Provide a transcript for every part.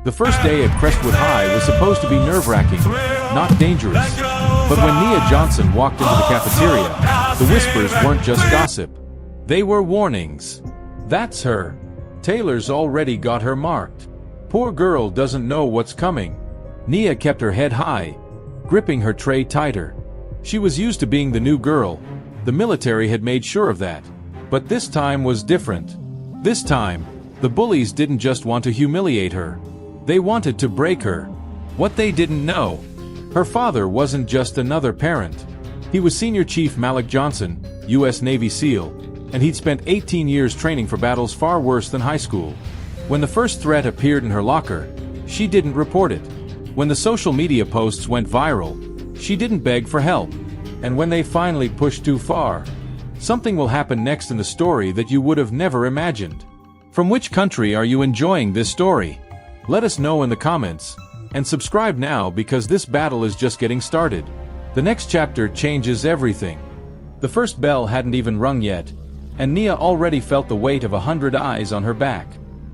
The first day at Crestwood High was supposed to be nerve-wracking, not dangerous. But when Nia Johnson walked into the cafeteria, the whispers weren't just gossip. They were warnings. That's her. Taylor's already got her marked. Poor girl doesn't know what's coming. Nia kept her head high, gripping her tray tighter. She was used to being the new girl. The military had made sure of that. But this time was different. This time, the bullies didn't just want to humiliate her. They wanted to break her. What they didn't know: her father wasn't just another parent. He was Senior Chief Malik Johnson, U.S. Navy SEAL, and he'd spent 18 years training for battles far worse than high school. When the first threat appeared in her locker, she didn't report it. When the social media posts went viral, she didn't beg for help. And when they finally pushed too far, something will happen next in the story that you would have never imagined. From which country are you enjoying this story? Let us know in the comments, and subscribe now because this battle is just getting started. The next chapter changes everything. The first bell hadn't even rung yet, and Nia already felt the weight of 100 eyes on her back.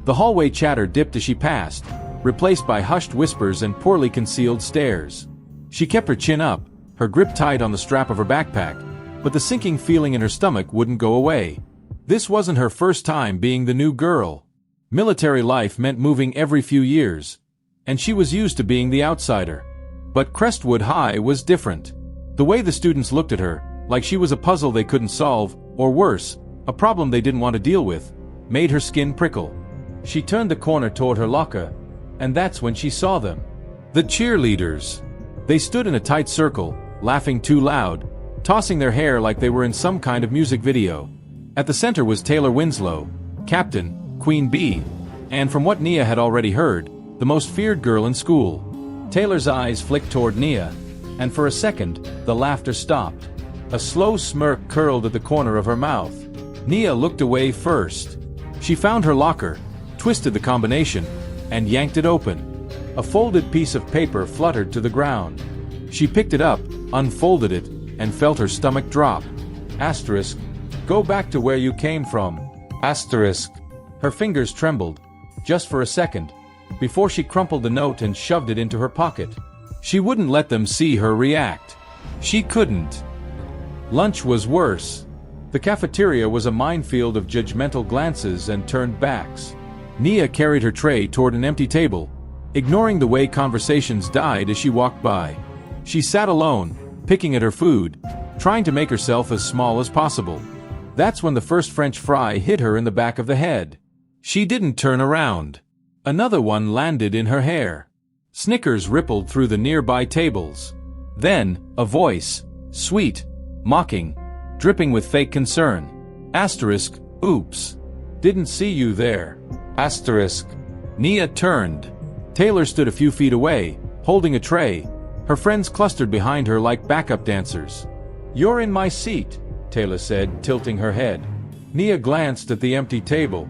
The hallway chatter dipped as she passed, replaced by hushed whispers and poorly concealed stares. She kept her chin up, her grip tight on the strap of her backpack, but the sinking feeling in her stomach wouldn't go away. This wasn't her first time being the new girl. Military life meant moving every few years, and she was used to being the outsider. But Crestwood High was different. The way the students looked at her, like she was a puzzle they couldn't solve, or worse, a problem they didn't want to deal with, made her skin prickle. She turned the corner toward her locker, and that's when she saw them. The cheerleaders. They stood in a tight circle, laughing too loud, tossing their hair like they were in some kind of music video. At the center was Taylor Winslow, Captain, Queen Bee, and from what Nia had already heard, the most feared girl in school. Taylor's eyes flicked toward Nia, and for a second, the laughter stopped. A slow smirk curled at the corner of her mouth. Nia looked away first. She found her locker, twisted the combination, and yanked it open. A folded piece of paper fluttered to the ground. She picked it up, unfolded it, and felt her stomach drop. Asterisk. Go back to where you came from. Asterisk. Her fingers trembled, just for a second, before she crumpled the note and shoved it into her pocket. She wouldn't let them see her react. She couldn't. Lunch was worse. The cafeteria was a minefield of judgmental glances and turned backs. Nia carried her tray toward an empty table, ignoring the way conversations died as she walked by. She sat alone, picking at her food, trying to make herself as small as possible. That's when the first French fry hit her in the back of the head. She didn't turn around. Another one landed in her hair. Snickers rippled through the nearby tables. Then, a voice, sweet, mocking, dripping with fake concern. Asterisk. Oops. Didn't see you there. Asterisk. Nia turned. Taylor stood a few feet away, holding a tray. Her friends clustered behind her like backup dancers. You're in my seat, Taylor said, tilting her head. Nia glanced at the empty table.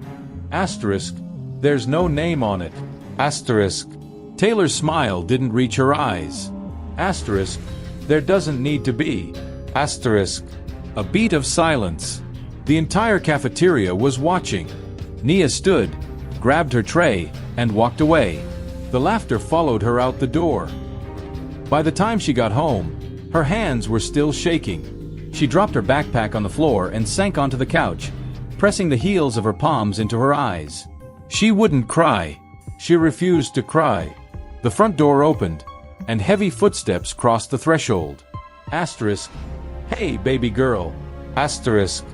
Asterisk. There's no name on it. Asterisk. Taylor's smile didn't reach her eyes. Asterisk. There doesn't need to be. Asterisk. A beat of silence. The entire cafeteria was watching. Nia stood, grabbed her tray, and walked away. The laughter followed her out the door. By the time she got home, her hands were still shaking. She dropped her backpack on the floor and sank onto the couch, pressing the heels of her palms into her eyes. She wouldn't cry. She refused to cry. The front door opened, and heavy footsteps crossed the threshold. Asterisk. Hey, baby girl. Asterisk.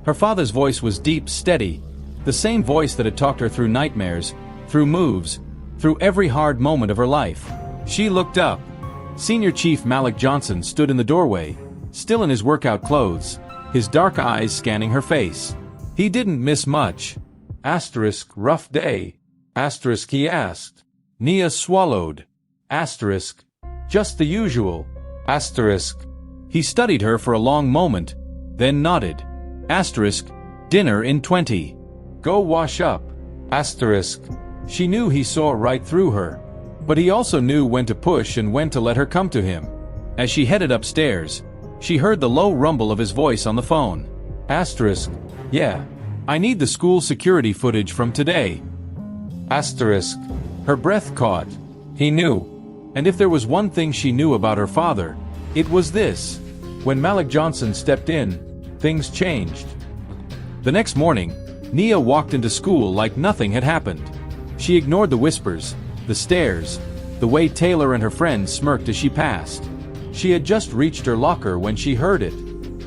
Her father's voice was deep, steady, the same voice that had talked her through nightmares, through moves, through every hard moment of her life. She looked up. Senior Chief Malik Johnson stood in the doorway, still in his workout clothes, his dark eyes scanning her face. He didn't miss much. Asterisk. Rough day. Asterisk. He asked. Nia swallowed. Asterisk. Just the usual. Asterisk. He studied her for a long moment, then nodded. Asterisk. Dinner in 20. Go wash up. Asterisk. She knew he saw right through her, but he also knew when to push and when to let her come to him. As she headed upstairs, she heard the low rumble of his voice on the phone. Asterisk. Yeah. I need the school security footage from today. Asterisk. Her breath caught. He knew. And if there was one thing she knew about her father, it was this. When Malik Johnson stepped in, things changed. The next morning, Nia walked into school like nothing had happened. She ignored the whispers, the stares, the way Taylor and her friends smirked as she passed. She had just reached her locker when she heard it.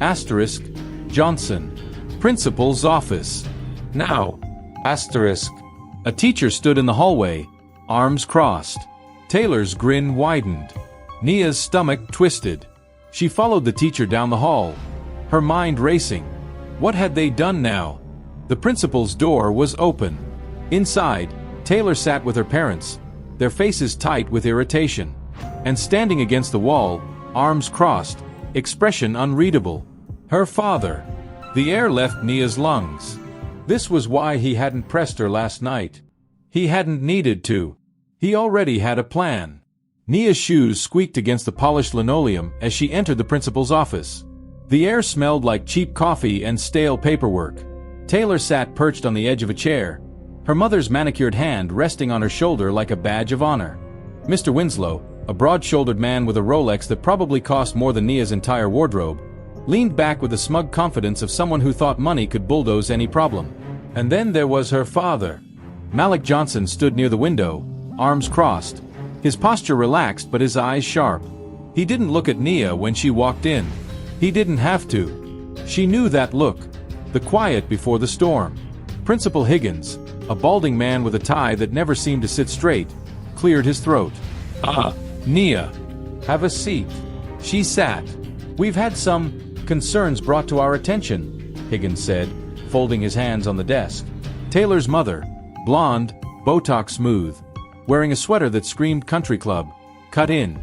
Asterisk, Johnson. Principal's office. Now. Asterisk. A teacher stood in the hallway, arms crossed. Taylor's grin widened. Nia's stomach twisted. She followed the teacher down the hall, her mind racing. What had they done now? The principal's door was open. Inside, Taylor sat with her parents, their faces tight with irritation. And standing against the wall, arms crossed, expression unreadable. Her father. The air left Nia's lungs. This was why he hadn't pressed her last night. He hadn't needed to. He already had a plan. Nia's shoes squeaked against the polished linoleum as she entered the principal's office. The air smelled like cheap coffee and stale paperwork. Taylor sat perched on the edge of a chair, her mother's manicured hand resting on her shoulder like a badge of honor. Mr. Winslow, a broad-shouldered man with a Rolex that probably cost more than Nia's entire wardrobe, leaned back with the smug confidence of someone who thought money could bulldoze any problem. And then there was her father. Malik Johnson stood near the window, arms crossed, his posture relaxed but his eyes sharp. He didn't look at Nia when she walked in. He didn't have to. She knew that look, the quiet before the storm. Principal Higgins, a balding man with a tie that never seemed to sit straight, cleared his throat. Nia. Have a seat. She sat. We've had some concerns brought to our attention, Higgins said, folding his hands on the desk. Taylor's mother, blonde, Botox smooth, wearing a sweater that screamed country club, cut in.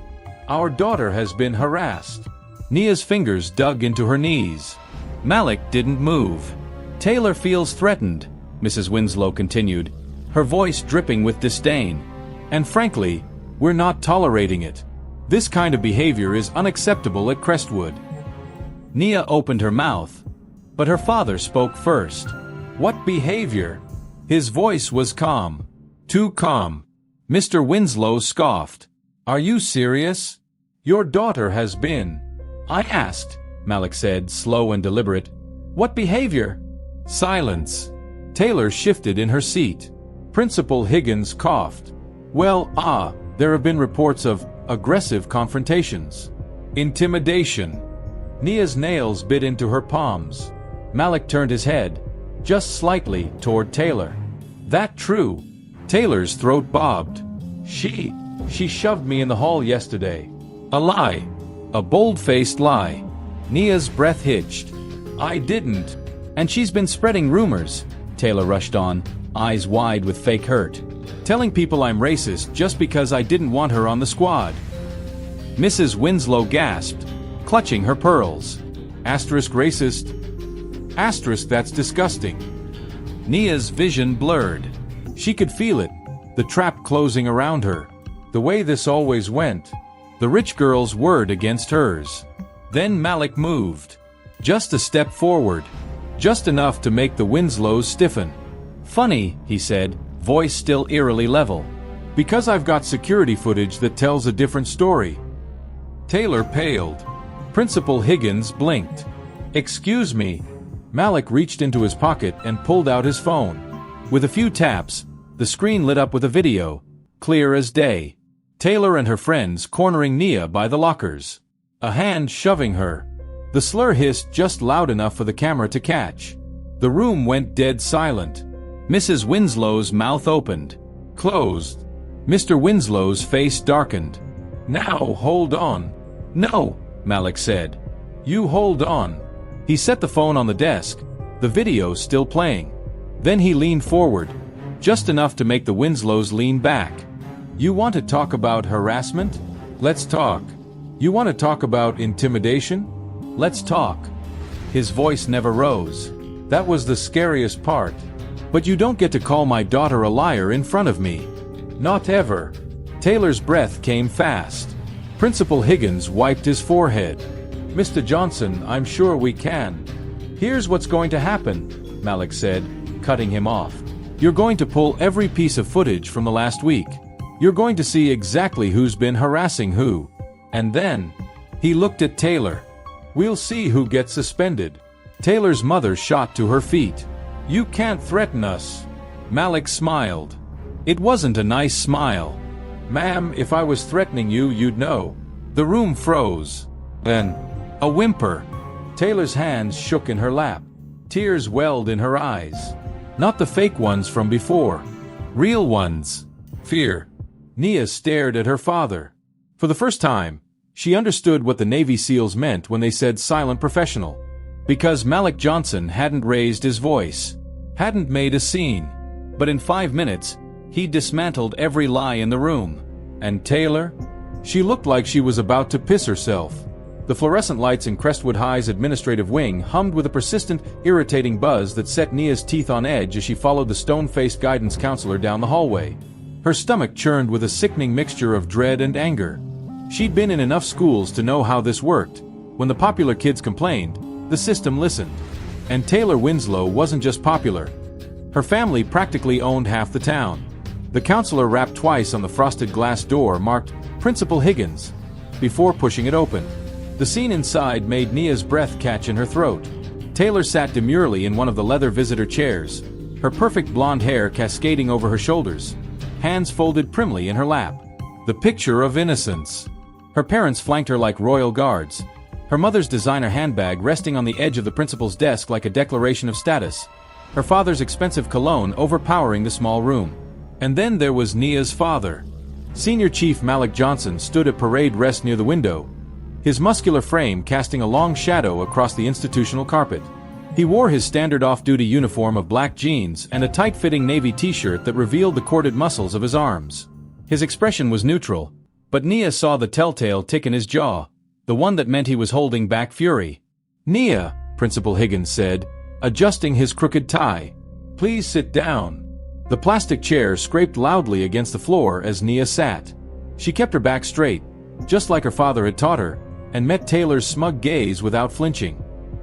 Our daughter has been harassed. Nia's fingers dug into her knees. Malik didn't move. Taylor feels threatened, Mrs. Winslow continued, her voice dripping with disdain. And frankly, we're not tolerating it. This kind of behavior is unacceptable at Crestwood. Nia opened her mouth, but her father spoke first. What behavior? His voice was calm. Too calm. Mr. Winslow scoffed. Are you serious? Your daughter has been. I asked, Malik said, slow and deliberate. What behavior? Silence. Taylor shifted in her seat. Principal Higgins coughed. Well, there have been reports of aggressive confrontations. Intimidation. Nia's nails bit into her palms. Malik turned his head, just slightly, toward Taylor. That true? Taylor's throat bobbed. She shoved me in the hall yesterday. A lie. A bold-faced lie. Nia's breath hitched. I didn't. And she's been spreading rumors, Taylor rushed on, eyes wide with fake hurt. Telling people I'm racist just because I didn't want her on the squad. Mrs. Winslow gasped, clutching her pearls. Asterisk racist. Asterisk that's disgusting. Nia's vision blurred. She could feel it, the trap closing around her. The way this always went. The rich girl's word against hers. Then Malik moved. Just a step forward. Just enough to make the Winslows stiffen. Funny, he said, voice still eerily level. Because I've got security footage that tells a different story. Taylor paled. Principal Higgins blinked. Excuse me. Malik reached into his pocket and pulled out his phone. With a few taps, the screen lit up with a video, clear as day. Taylor and her friends cornering Nia by the lockers. A hand shoving her. The slur hissed just loud enough for the camera to catch. The room went dead silent. Mrs. Winslow's mouth opened. Closed. Mr. Winslow's face darkened. Now hold on. No, Malik said. You hold on. He set the phone on the desk, the video still playing. Then he leaned forward, just enough to make the Winslows lean back. You want to talk about harassment? Let's talk. You want to talk about intimidation? Let's talk. His voice never rose. That was the scariest part. But you don't get to call my daughter a liar in front of me. Not ever. Taylor's breath came fast. Principal Higgins wiped his forehead. Mr. Johnson, I'm sure we can. Here's what's going to happen, Malik said, cutting him off. You're going to pull every piece of footage from the last week. You're going to see exactly who's been harassing who. And then, he looked at Taylor. We'll see who gets suspended. Taylor's mother shot to her feet. You can't threaten us. Malik smiled. It wasn't a nice smile. Ma'am, if I was threatening you, you'd know. The room froze. Then, a whimper. Taylor's hands shook in her lap. Tears welled in her eyes. Not the fake ones from before. Real ones. Fear. Nia stared at her father. For the first time, she understood what the Navy SEALs meant when they said silent professional. Because Malik Johnson hadn't raised his voice, hadn't made a scene. But in 5 minutes, he dismantled every lie in the room. And Taylor? She looked like she was about to piss herself. The fluorescent lights in Crestwood High's administrative wing hummed with a persistent, irritating buzz that set Nia's teeth on edge as she followed the stone-faced guidance counselor down the hallway. Her stomach churned with a sickening mixture of dread and anger. She'd been in enough schools to know how this worked. When the popular kids complained, the system listened. And Taylor Winslow wasn't just popular. Her family practically owned half the town. The counselor rapped twice on the frosted glass door marked Principal Higgins before pushing it open. The scene inside made Nia's breath catch in her throat. Taylor sat demurely in one of the leather visitor chairs, her perfect blonde hair cascading over her shoulders, hands folded primly in her lap. The picture of innocence. Her parents flanked her like royal guards, her mother's designer handbag resting on the edge of the principal's desk like a declaration of status, her father's expensive cologne overpowering the small room. And then there was Nia's father. Senior Chief Malik Johnson stood at parade rest near the window, his muscular frame casting a long shadow across the institutional carpet. He wore his standard off-duty uniform of black jeans and a tight-fitting navy t-shirt that revealed the corded muscles of his arms. His expression was neutral, but Nia saw the telltale tick in his jaw, the one that meant he was holding back fury. "Nia," Principal Higgins said, adjusting his crooked tie. "Please sit down." The plastic chair scraped loudly against the floor as Nia sat. She kept her back straight, just like her father had taught her, and met Taylor's smug gaze without flinching.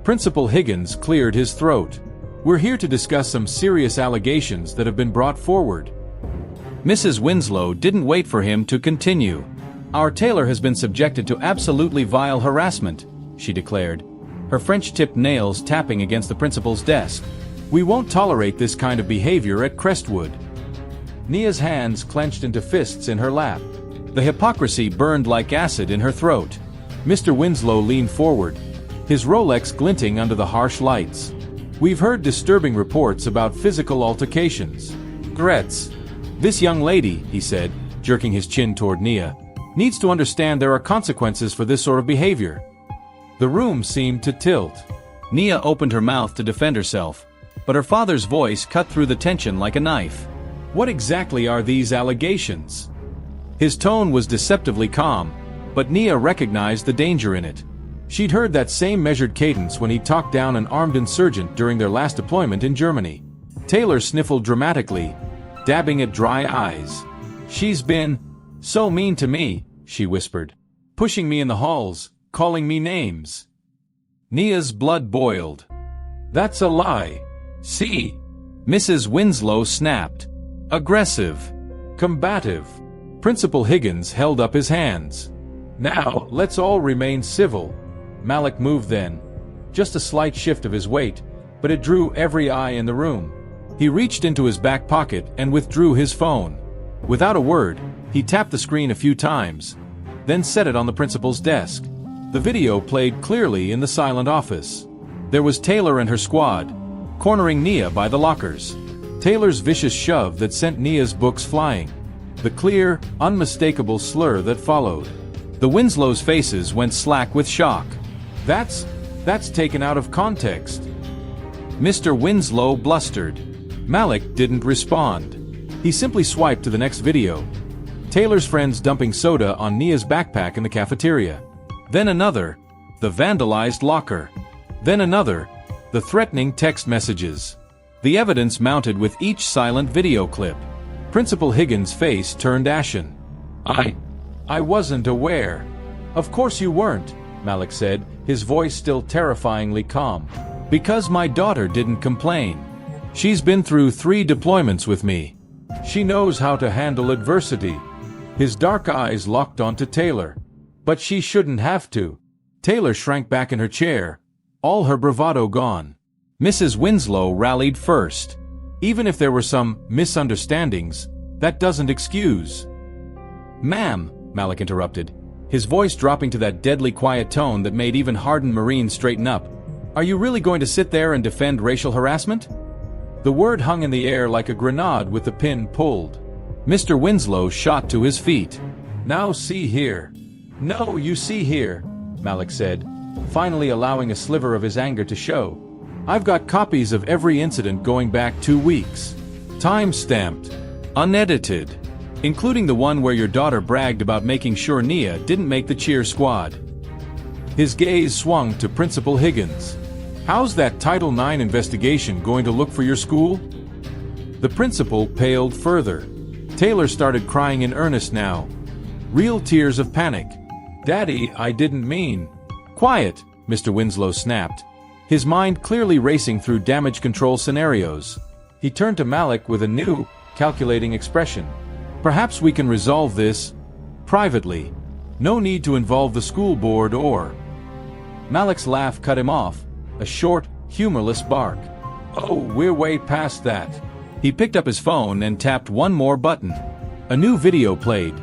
Principal Higgins cleared his throat. "We're here to discuss some serious allegations that have been brought forward." Mrs. Winslow didn't wait for him to continue. "Our Taylor has been subjected to absolutely vile harassment," she declared, her French-tipped nails tapping against the principal's desk. "We won't tolerate this kind of behavior at Crestwood." Nia's hands clenched into fists in her lap. The hypocrisy burned like acid in her throat. Mr. Winslow leaned forward, his Rolex glinting under the harsh lights. "We've heard disturbing reports about physical altercations. Threats. This young lady," he said, jerking his chin toward Nia, "needs to understand there are consequences for this sort of behavior." The room seemed to tilt. Nia opened her mouth to defend herself, but her father's voice cut through the tension like a knife. "What exactly are these allegations?" His tone was deceptively calm, but Nia recognized the danger in it. She'd heard that same measured cadence when he talked down an armed insurgent during their last deployment in Germany. Taylor sniffled dramatically, dabbing at dry eyes. "She's been so mean to me," she whispered, "pushing me in the halls, calling me names." Nia's blood boiled. "That's a lie." "See?" Mrs. Winslow snapped. "Aggressive. Combative." Principal Higgins held up his hands. "Now, let's all remain civil." Malik moved then. Just a slight shift of his weight, but it drew every eye in the room. He reached into his back pocket and withdrew his phone. Without a word, he tapped the screen a few times, then set it on the principal's desk. The video played clearly in the silent office. There was Taylor and her squad, cornering Nia by the lockers. Taylor's vicious shove that sent Nia's books flying. The clear, unmistakable slur that followed. The Winslows' faces went slack with shock. That's taken out of context." Mr. Winslow blustered. Malik didn't respond. He simply swiped to the next video. Taylor's friends dumping soda on Nia's backpack in the cafeteria. Then another, the vandalized locker. Then another, the threatening text messages. The evidence mounted with each silent video clip. Principal Higgins' face turned ashen. I wasn't aware." "Of course you weren't," Malik said, his voice still terrifyingly calm. "Because my daughter didn't complain. She's been through 3 deployments with me. She knows how to handle adversity. His dark eyes locked onto Taylor. But she shouldn't have to. Taylor shrank back in her chair, all her bravado gone. Mrs. Winslow rallied first. Even if there were some misunderstandings, that doesn't excuse. "Ma'am," Malik interrupted, his voice dropping to that deadly quiet tone that made even hardened Marines straighten up. "Are you really going to sit there and defend racial harassment?" The word hung in the air like a grenade with the pin pulled. Mr. Winslow shot to his feet. "Now see here." "No, you see here," Malik said, finally allowing a sliver of his anger to show. "I've got copies of every incident going back 2 weeks. Time-stamped. Unedited. Including the one where your daughter bragged about making sure Nia didn't make the cheer squad." His gaze swung to Principal Higgins. "How's that Title IX investigation going to look for your school?" The principal paled further. Taylor started crying in earnest now. Real tears of panic. "Daddy, I didn't mean." "Quiet," Mr. Winslow snapped, his mind clearly racing through damage control scenarios. He turned to Malik with a new, calculating expression. "Perhaps we can resolve this privately. No need to involve the school board or—" Malik's laugh cut him off, a short, humorless bark. "Oh, we're way past that." He picked up his phone and tapped one more button. A new video played.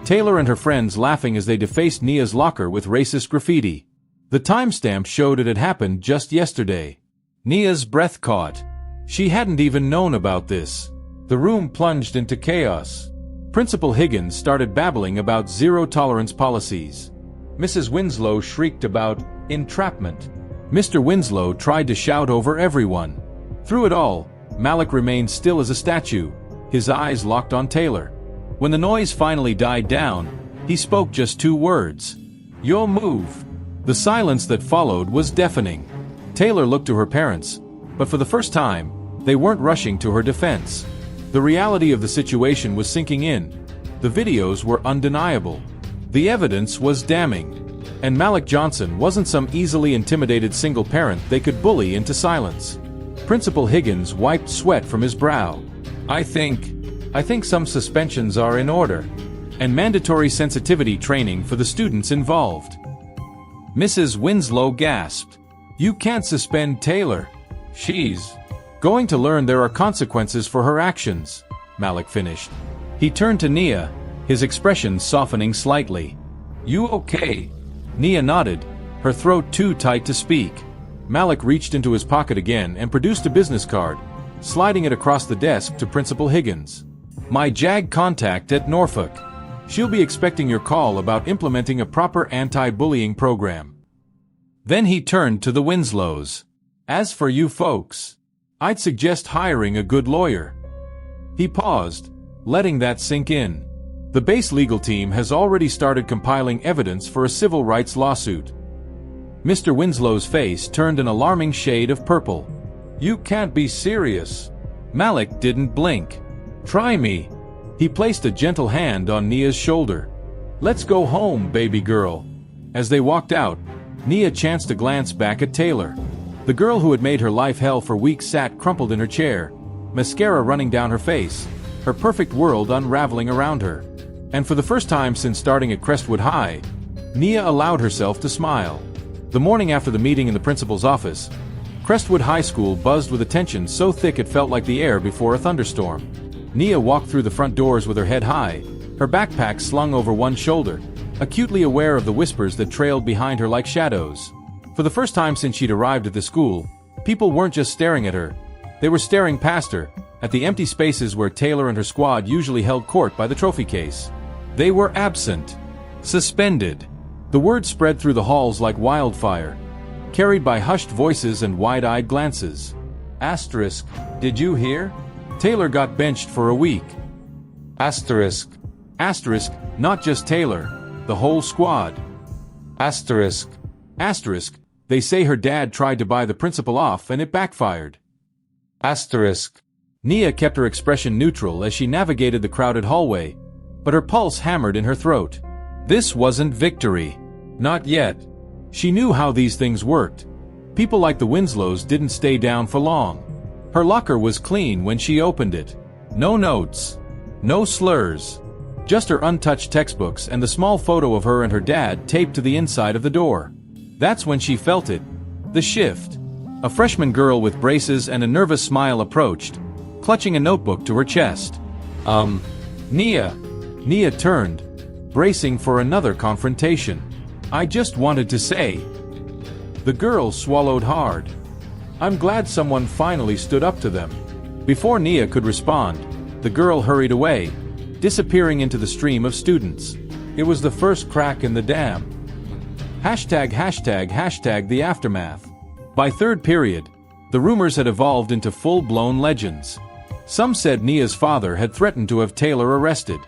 Taylor and her friends laughing as they defaced Nia's locker with racist graffiti. The timestamp showed it had happened just yesterday. Nia's breath caught. She hadn't even known about this. The room plunged into chaos. Principal Higgins started babbling about zero-tolerance policies. Mrs. Winslow shrieked about entrapment. Mr. Winslow tried to shout over everyone. Through it all, Malik remained still as a statue, his eyes locked on Taylor. When the noise finally died down, he spoke just 2 words. "You'll move." The silence that followed was deafening. Taylor looked to her parents, but for the first time, they weren't rushing to her defense. The reality of the situation was sinking in. The videos were undeniable. The evidence was damning. And Malik Johnson wasn't some easily intimidated single parent they could bully into silence. Principal Higgins wiped sweat from his brow. I think some suspensions are in order. And mandatory sensitivity training for the students involved." Mrs. Winslow gasped. "You can't suspend Taylor. She's going to learn there are consequences for her actions," Malik finished. He turned to Nia, his expression softening slightly. "You okay?" Nia nodded, her throat too tight to speak. Malik reached into his pocket again and produced a business card, sliding it across the desk to Principal Higgins. "My JAG contact at Norfolk. She'll be expecting your call about implementing a proper anti-bullying program." Then he turned to the Winslows. "As for you folks, I'd suggest hiring a good lawyer." He paused, letting that sink in. The base legal team has already started compiling evidence for a civil rights lawsuit. Mr. Winslow's face turned an alarming shade of purple. "You can't be serious." Malik didn't blink. "Try me." He placed a gentle hand on Nia's shoulder. "Let's go home, baby girl." As they walked out, Nia chanced a glance back at Taylor. The girl who had made her life hell for weeks sat crumpled in her chair, mascara running down her face, her perfect world unraveling around her. And for the first time since starting at Crestwood High, Nia allowed herself to smile. The morning after the meeting in the principal's office, Crestwood High School buzzed with attention so thick it felt like the air before a thunderstorm. Nia walked through the front doors with her head high, her backpack slung over one shoulder, acutely aware of the whispers that trailed behind her like shadows. For the first time since she'd arrived at the school, people weren't just staring at her. They were staring past her, at the empty spaces where Taylor and her squad usually held court by the trophy case. They were absent. Suspended. The word spread through the halls like wildfire, carried by hushed voices and wide-eyed glances. Asterisk, did you hear? Taylor got benched for a week. Asterisk. Asterisk, not just Taylor, the whole squad. Asterisk. Asterisk, they say her dad tried to buy the principal off and it backfired. Asterisk. Nia kept her expression neutral as she navigated the crowded hallway, but her pulse hammered in her throat. This wasn't victory. Not yet. She knew how these things worked. People like the Winslows didn't stay down for long. Her locker was clean when she opened it. No notes. No slurs. Just her untouched textbooks and the small photo of her and her dad taped to the inside of the door. That's when she felt it. The shift. A freshman girl with braces and a nervous smile approached, clutching a notebook to her chest. Nia. Nia turned, bracing for another confrontation. I just wanted to say. The girl swallowed hard. I'm glad someone finally stood up to them. Before Nia could respond, the girl hurried away, disappearing into the stream of students. It was the first crack in the dam. #### the aftermath. By third period, the rumors had evolved into full-blown legends. Some said Nia's father had threatened to have Taylor arrested.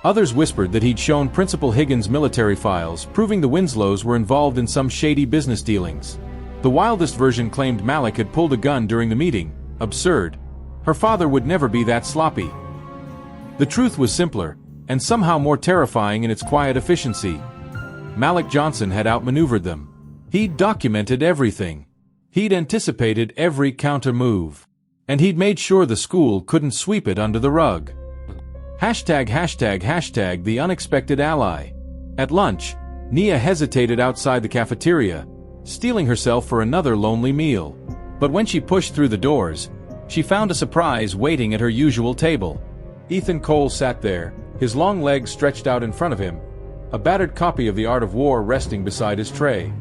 Others whispered that he'd shown Principal Higgins military files, proving the Winslows were involved in some shady business dealings. The wildest version claimed Malik had pulled a gun during the meeting. Absurd. Her father would never be that sloppy. The truth was simpler, and somehow more terrifying in its quiet efficiency. Malik Johnson had outmaneuvered them. He'd documented everything. He'd anticipated every counter-move. And he'd made sure the school couldn't sweep it under the rug. #### the unexpected ally. At lunch, Nia hesitated outside the cafeteria, steeling herself for another lonely meal. But when she pushed through the doors, she found a surprise waiting at her usual table. Ethan Cole sat there, his long legs stretched out in front of him, a battered copy of The Art of War resting beside his tray.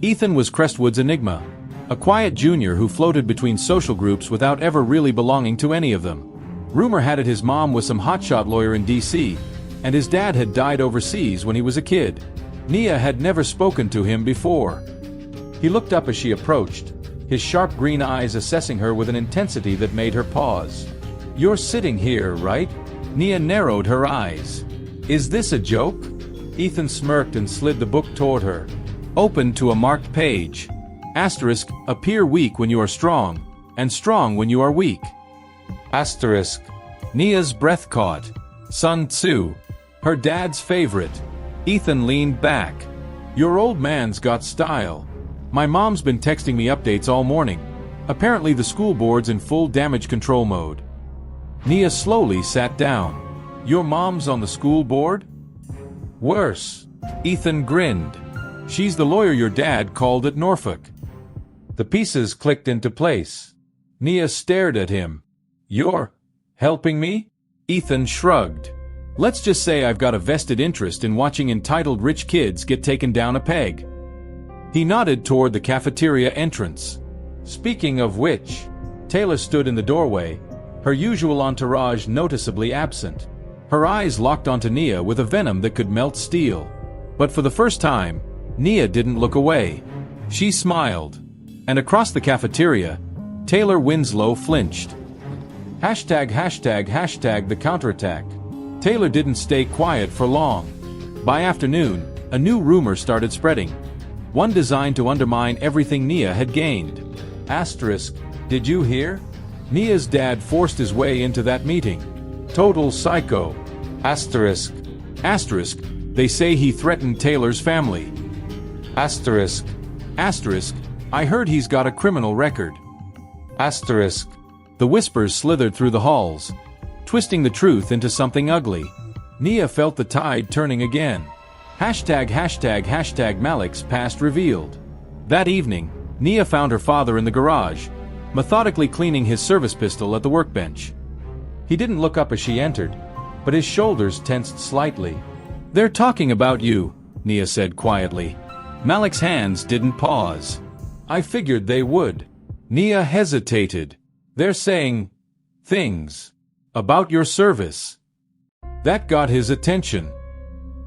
Ethan was Crestwood's enigma, a quiet junior who floated between social groups without ever really belonging to any of them. Rumor had it his mom was some hotshot lawyer in D.C., and his dad had died overseas when he was a kid. Nia had never spoken to him before. He looked up as she approached, his sharp green eyes assessing her with an intensity that made her pause. You're sitting here, right? Nia narrowed her eyes. Is this a joke? Ethan smirked and slid the book toward her. Open to a marked page. Asterisk, appear weak when you are strong, and strong when you are weak. Asterisk. Nia's breath caught. Sun Tzu. Her dad's favorite. Ethan leaned back. Your old man's got style. My mom's been texting me updates all morning. Apparently the school board's in full damage control mode. Nia slowly sat down. Your mom's on the school board? Worse. Ethan grinned. She's the lawyer your dad called at Norfolk. The pieces clicked into place. Nia stared at him. You're helping me? Ethan shrugged. Let's just say I've got a vested interest in watching entitled rich kids get taken down a peg. He nodded toward the cafeteria entrance. Speaking of which, Taylor stood in the doorway, her usual entourage noticeably absent. Her eyes locked onto Nia with a venom that could melt steel. But for the first time, Nia didn't look away. She smiled. And across the cafeteria, Taylor Winslow flinched. #### the counterattack. Taylor didn't stay quiet for long. By afternoon, a new rumor started spreading. One designed to undermine everything Nia had gained. Asterisk, did you hear? Nia's dad forced his way into that meeting. Total psycho. Asterisk. Asterisk, they say he threatened Taylor's family. Asterisk. Asterisk, I heard he's got a criminal record. Asterisk. The whispers slithered through the halls, twisting the truth into something ugly. Nia felt the tide turning again. #### Malik's past revealed. That evening, Nia found her father in the garage, methodically cleaning his service pistol at the workbench. He didn't look up as she entered, but his shoulders tensed slightly. They're talking about you, Nia said quietly. Malik's hands didn't pause. I figured they would. Nia hesitated. They're saying things about your service. That got his attention.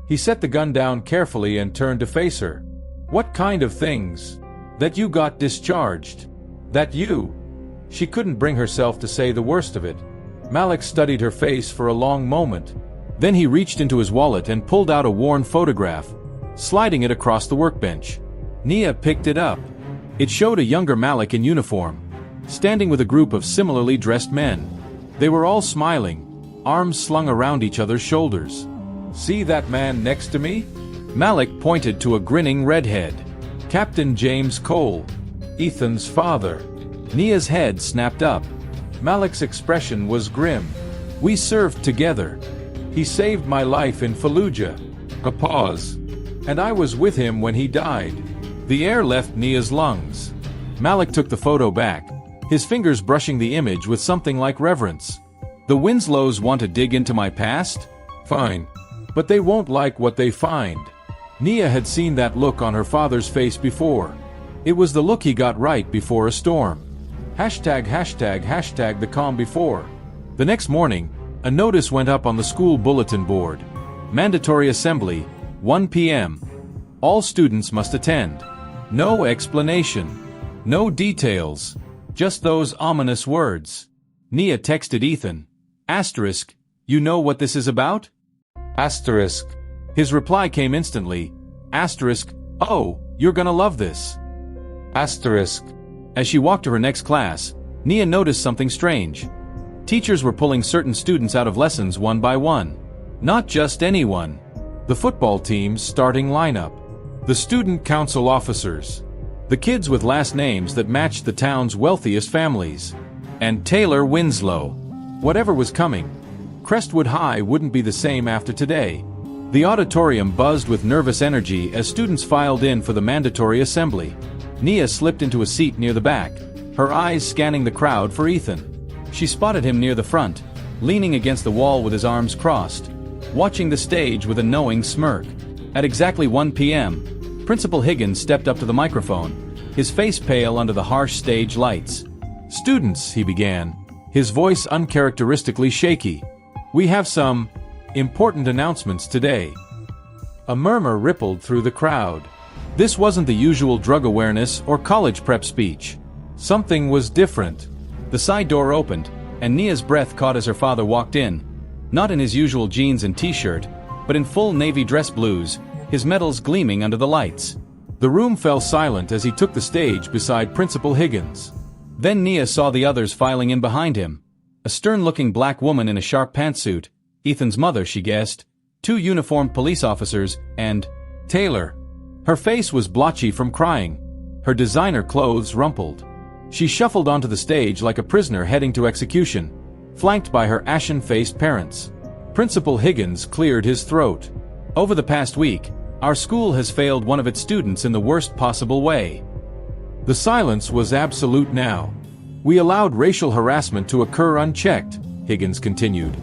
He set the gun down carefully and turned to face her. What kind of things? That you got discharged. That you? She couldn't bring herself to say the worst of it. Malik studied her face for a long moment. Then he reached into his wallet and pulled out a worn photograph, sliding it across the workbench. Nia picked it up. It showed a younger Malik in uniform, standing with a group of similarly dressed men. They were all smiling, arms slung around each other's shoulders. See that man next to me? Malik pointed to a grinning redhead. Captain James Cole, Ethan's father. Nia's head snapped up. Malik's expression was grim. We served together. He saved my life in Fallujah. A pause. And I was with him when he died. The air left Nia's lungs. Malik took the photo back, his fingers brushing the image with something like reverence. The Winslows want to dig into my past? Fine. But they won't like what they find. Nia had seen that look on her father's face before. It was the look he got right before a storm. Hashtag the calm before. The next morning, a notice went up on the school bulletin board. Mandatory assembly, 1 p.m. All students must attend. No explanation. No details. Just those ominous words. Nia texted Ethan. Asterisk, you know what this is about? Asterisk. His reply came instantly. Asterisk, oh, you're gonna love this. Asterisk. As she walked to her next class, Nia noticed something strange. Teachers were pulling certain students out of lessons one by one. Not just anyone. The football team's starting lineup. The student council officers. The kids with last names that matched the town's wealthiest families. And Taylor Winslow. Whatever was coming, Crestwood High wouldn't be the same after today. The auditorium buzzed with nervous energy as students filed in for the mandatory assembly. Nia slipped into a seat near the back, her eyes scanning the crowd for Ethan. She spotted him near the front, leaning against the wall with his arms crossed, watching the stage with a knowing smirk. At exactly 1 p.m., Principal Higgins stepped up to the microphone, his face pale under the harsh stage lights. "Students," he began, his voice uncharacteristically shaky, "we have some important announcements today." A murmur rippled through the crowd. This wasn't the usual drug awareness or college prep speech. Something was different. The side door opened, and Nia's breath caught as her father walked in, not in his usual jeans and t-shirt, but in full navy dress blues, his medals gleaming under the lights. The room fell silent as he took the stage beside Principal Higgins. Then Nia saw the others filing in behind him. A stern-looking black woman in a sharp pantsuit, Ethan's mother, she guessed, 2 uniformed police officers, and Taylor. Her face was blotchy from crying, her designer clothes rumpled. She shuffled onto the stage like a prisoner heading to execution, flanked by her ashen-faced parents. Principal Higgins cleared his throat. "Over the past week, our school has failed one of its students in the worst possible way." The silence was absolute now. "We allowed racial harassment to occur unchecked," Higgins continued.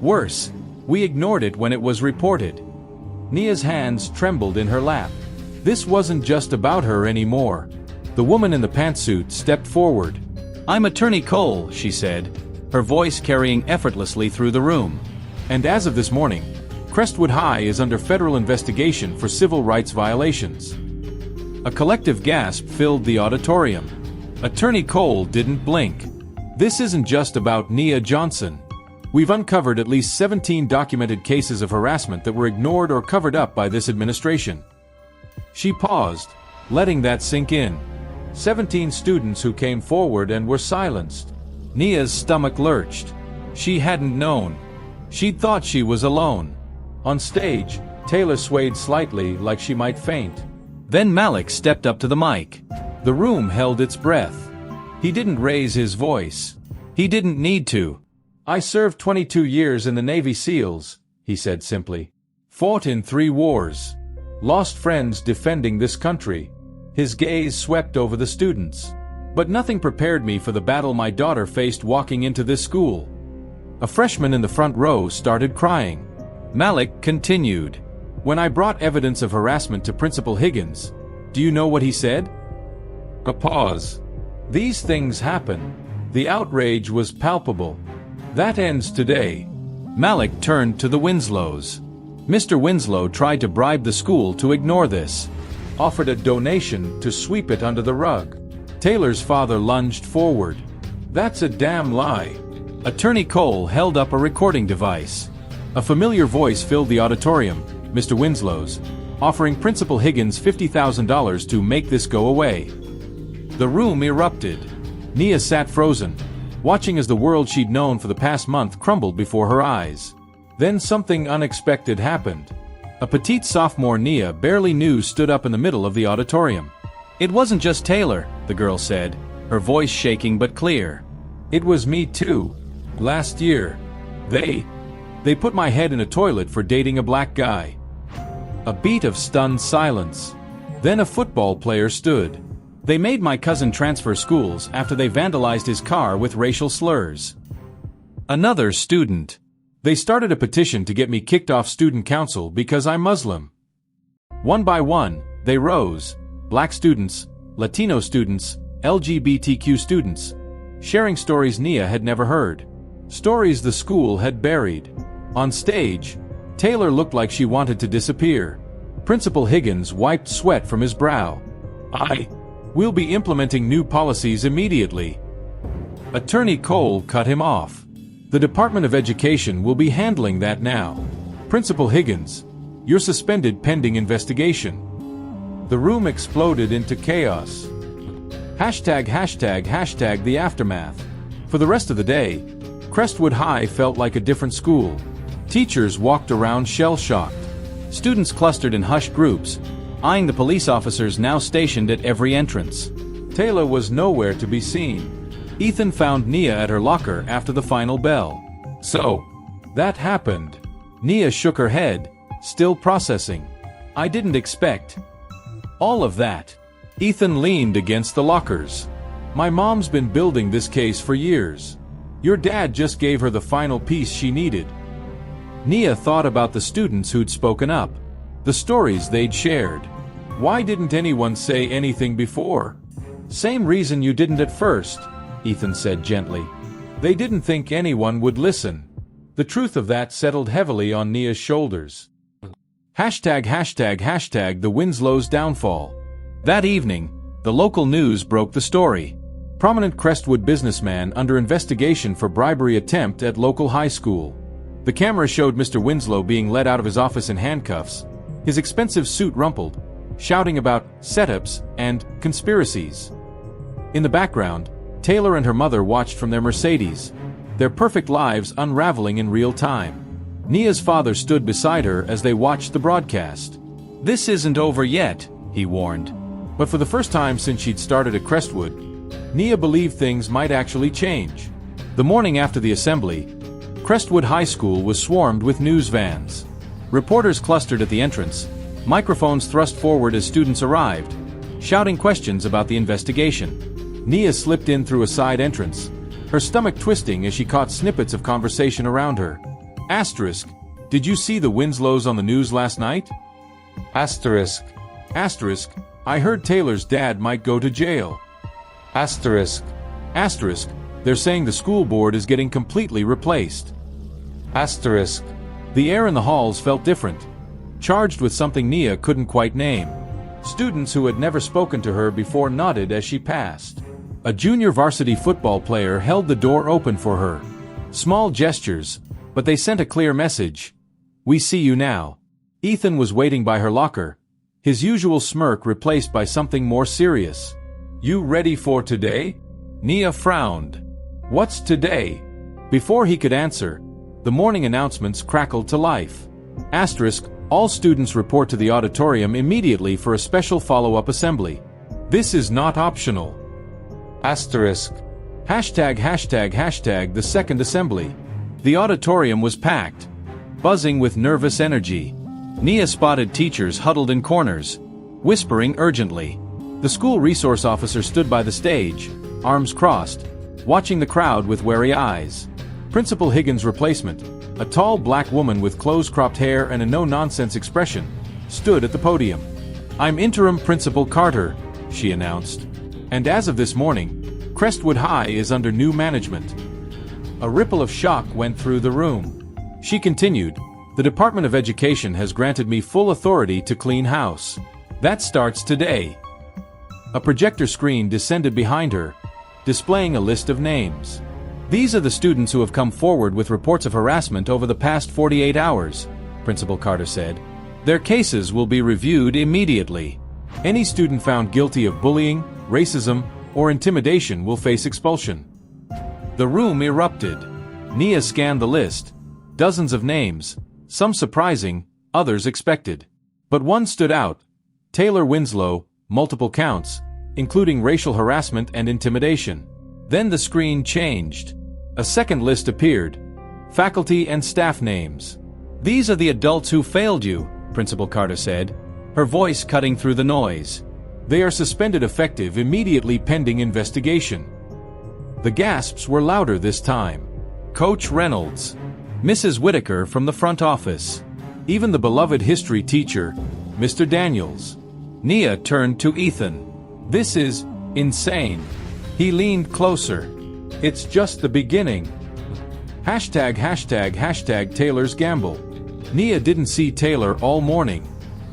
"Worse, we ignored it when it was reported." Nia's hands trembled in her lap. This wasn't just about her anymore. The woman in the pantsuit stepped forward. "I'm Attorney Cole," she said, her voice carrying effortlessly through the room. "And as of this morning, Crestwood High is under federal investigation for civil rights violations." A collective gasp filled the auditorium. Attorney Cole didn't blink. "This isn't just about Nia Johnson. We've uncovered at least 17 documented cases of harassment that were ignored or covered up by this administration." She paused, letting that sink in. 17 students who came forward and were silenced. Nia's stomach lurched. She hadn't known. She'd thought she was alone. On stage, Taylor swayed slightly like she might faint. Then Malik stepped up to the mic. The room held its breath. He didn't raise his voice. He didn't need to. "I served 22 years in the Navy SEALs," he said simply. "Fought in 3 wars. Lost friends defending this country." His gaze swept over the students. "But nothing prepared me for the battle my daughter faced walking into this school." A freshman in the front row started crying. Malik continued. "When I brought evidence of harassment to Principal Higgins, do you know what he said?" A pause. "These things happen." The outrage was palpable. "That ends today." Malik turned to the Winslows. Mr. Winslow tried to bribe the school to ignore this, offered a donation to sweep it under the rug. Taylor's father lunged forward. "That's a damn lie." Attorney Cole held up a recording device. A familiar voice filled the auditorium, Mr. Winslow's, offering Principal Higgins $50,000 to make this go away. The room erupted. Nia sat frozen, watching as the world she'd known for the past month crumbled before her eyes. Then something unexpected happened. A petite sophomore Nia barely knew stood up in the middle of the auditorium. "It wasn't just Taylor," the girl said, her voice shaking but clear. It was me too. Last year. They put my head in a toilet for dating a black guy. A beat of stunned silence. Then a football player stood. They made my cousin transfer schools after they vandalized his car with racial slurs. Another student. They started a petition to get me kicked off student council because I'm Muslim. One by one, they rose. Black students, Latino students, LGBTQ students, sharing stories Nia had never heard. Stories the school had buried. On stage, Taylor looked like she wanted to disappear. Principal Higgins wiped sweat from his brow. We'll be implementing new policies immediately. Attorney Cole cut him off. The Department of Education will be handling that now. Principal Higgins, you're suspended pending investigation. The room exploded into chaos. #### the aftermath. For the rest of the day, Crestwood High felt like a different school. Teachers walked around shell-shocked. Students clustered in hushed groups, eyeing the police officers now stationed at every entrance. Taylor was nowhere to be seen. Ethan found Nia at her locker after the final bell. So, that happened. Nia shook her head, still processing. I didn't expect all of that. Ethan leaned against the lockers. My mom's been building this case for years. Your dad just gave her the final piece she needed. Nia thought about the students who'd spoken up, the stories they'd shared. Why didn't anyone say anything before? Same reason you didn't at first, Ethan said gently. They didn't think anyone would listen. The truth of that settled heavily on Nia's shoulders. ### the Winslow's downfall. That evening, the local news broke the story. Prominent Crestwood businessman under investigation for bribery attempt at local high school. The camera showed Mr. Winslow being led out of his office in handcuffs, his expensive suit rumpled, shouting about setups and conspiracies. In the background, Taylor and her mother watched from their Mercedes, their perfect lives unraveling in real time. Nia's father stood beside her as they watched the broadcast. This isn't over yet, he warned. But for the first time since she'd started at Crestwood, Nia believed things might actually change. The morning after the assembly, Crestwood High School was swarmed with news vans. Reporters clustered at the entrance, microphones thrust forward as students arrived, shouting questions about the investigation. Nia slipped in through a side entrance, her stomach twisting as she caught snippets of conversation around her. Asterisk, did you see the Winslows on the news last night? Asterisk. Asterisk, I heard Taylor's dad might go to jail. Asterisk. Asterisk, they're saying the school board is getting completely replaced. Asterisk. The air in the halls felt different, charged with something Nia couldn't quite name. Students who had never spoken to her before nodded as she passed. A junior varsity football player held the door open for her. Small gestures, but they sent a clear message. We see you now. Ethan was waiting by her locker, his usual smirk replaced by something more serious. You ready for today? Nia frowned. What's today? Before he could answer, the morning announcements crackled to life. Asterisk, all students report to the auditorium immediately for a special follow-up assembly. This is not optional. Asterisk. #### the second assembly. The auditorium was packed, buzzing with nervous energy. Nia spotted teachers huddled in corners, whispering urgently. The school resource officer stood by the stage, arms crossed, watching the crowd with wary eyes. Principal Higgins' replacement, a tall black woman with close-cropped hair and a no-nonsense expression, stood at the podium. I'm Interim Principal Carter, she announced. And as of this morning, Crestwood High is under new management. A ripple of shock went through the room. She continued, the Department of Education has granted me full authority to clean house. That starts today. A projector screen descended behind her, displaying a list of names. These are the students who have come forward with reports of harassment over the past 48 hours, Principal Carter said. Their cases will be reviewed immediately. Any student found guilty of bullying, racism, or intimidation will face expulsion. The room erupted. Nia scanned the list. Dozens of names, some surprising, others expected. But one stood out. Taylor Winslow, multiple counts, including racial harassment and intimidation. Then the screen changed. A second list appeared. Faculty and staff names. "These are the adults who failed you," Principal Carter said, her voice cutting through the noise. "They are suspended effective immediately pending investigation." The gasps were louder this time. Coach Reynolds. Mrs. Whitaker from the front office. Even the beloved history teacher, Mr. Daniels. Nia turned to Ethan. "This is insane." He leaned closer. "It's just the beginning." #### Taylor's gamble. Nia didn't see Taylor all morning.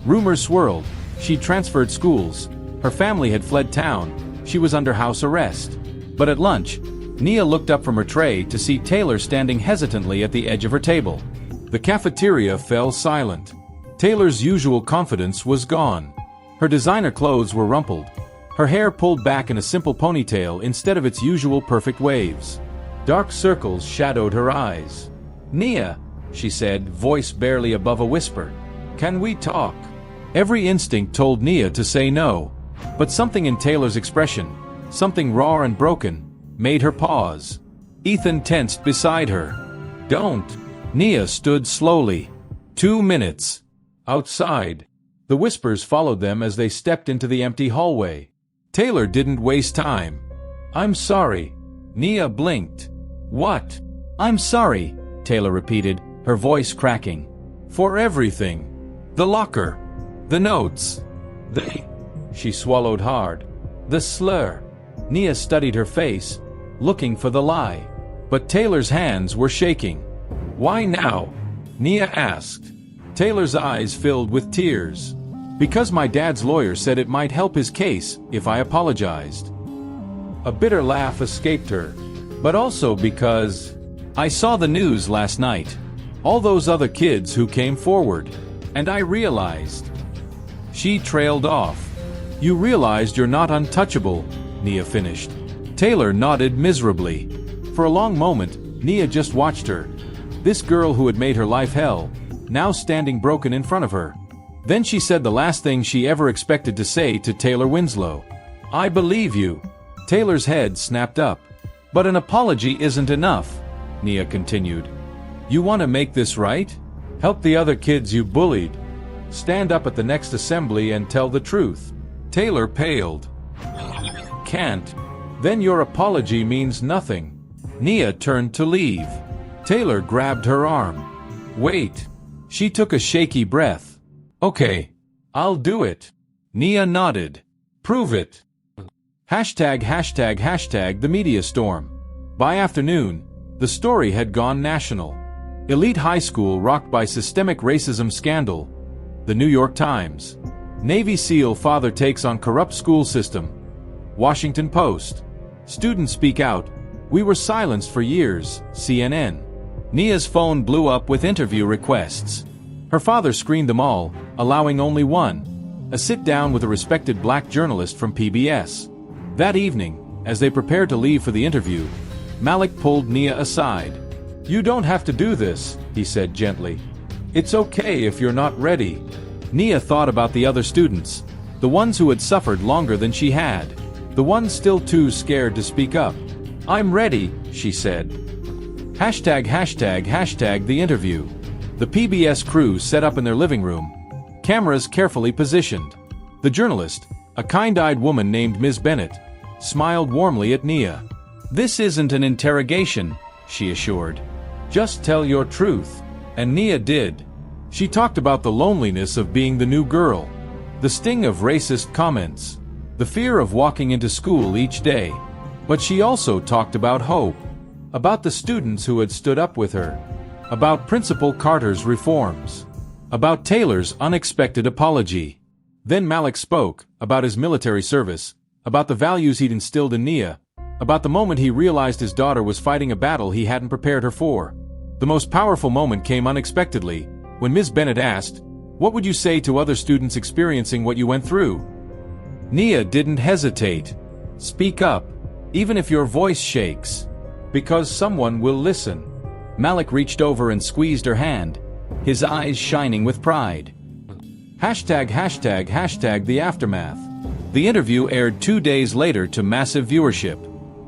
Rumors swirled. She transferred schools. Her family had fled town. She was under house arrest. But at lunch, Nia looked up from her tray to see Taylor standing hesitantly at the edge of her table. The cafeteria fell silent. Taylor's usual confidence was gone. Her designer clothes were rumpled. Her hair pulled back in a simple ponytail instead of its usual perfect waves. Dark circles shadowed her eyes. "Nia," she said, voice barely above a whisper. "Can we talk?" Every instinct told Nia to say no. But something in Taylor's expression, something raw and broken, made her pause. Ethan tensed beside her. "Don't." Nia stood slowly. 2 minutes. Outside. The whispers followed them as they stepped into the empty hallway. Taylor didn't waste time. "I'm sorry." Nia blinked. "What?" "I'm sorry," Taylor repeated, her voice cracking. "For everything. The locker. The notes. She swallowed hard. "The slur." Nia studied her face, looking for the lie. But Taylor's hands were shaking. "Why now?" Nia asked. Taylor's eyes filled with tears. "Because my dad's lawyer said it might help his case if I apologized." A bitter laugh escaped her. "But also because I saw the news last night. All those other kids who came forward. And I realized." She trailed off. "You realized you're not untouchable," Nia finished. Taylor nodded miserably. For a long moment, Nia just watched her. This girl who had made her life hell, now standing broken in front of her. Then she said the last thing she ever expected to say to Taylor Winslow. "I believe you." Taylor's head snapped up. "But an apology isn't enough," Nia continued. "You want to make this right? Help the other kids you bullied. Stand up at the next assembly and tell the truth." Taylor paled. "Can't. Then your apology means nothing." Nia turned to leave. Taylor grabbed her arm. "Wait." She took a shaky breath. "Okay. I'll do it." Nia nodded. "Prove it." ###the media storm. By afternoon, the story had gone national. Elite high school rocked by systemic racism scandal. The New York Times. Navy SEAL father takes on corrupt school system. Washington Post. Students speak out. We were silenced for years. CNN. Nia's phone blew up with interview requests. Her father screened them all, allowing only one. A sit-down with a respected black journalist from PBS. That evening, as they prepared to leave for the interview, Malik pulled Nia aside. "You don't have to do this," he said gently. "It's okay if you're not ready." Nia thought about the other students, the ones who had suffered longer than she had, the ones still too scared to speak up. "I'm ready," she said. ###the interview. The PBS crew set up in their living room, cameras carefully positioned. The journalist, a kind-eyed woman named Ms. Bennett, smiled warmly at Nia. "This isn't an interrogation," she assured. "Just tell your truth." And Nia did. She talked about the loneliness of being the new girl, the sting of racist comments, the fear of walking into school each day. But she also talked about hope, about the students who had stood up with her, about Principal Carter's reforms, about Taylor's unexpected apology. Then Malik spoke, about his military service, about the values he'd instilled in Nia, about the moment he realized his daughter was fighting a battle he hadn't prepared her for. The most powerful moment came unexpectedly, when Ms. Bennett asked, "What would you say to other students experiencing what you went through?" Nia didn't hesitate. "Speak up, even if your voice shakes, because someone will listen." Malik reached over and squeezed her hand, his eyes shining with pride. ###the aftermath. The interview aired 2 days later to massive viewership.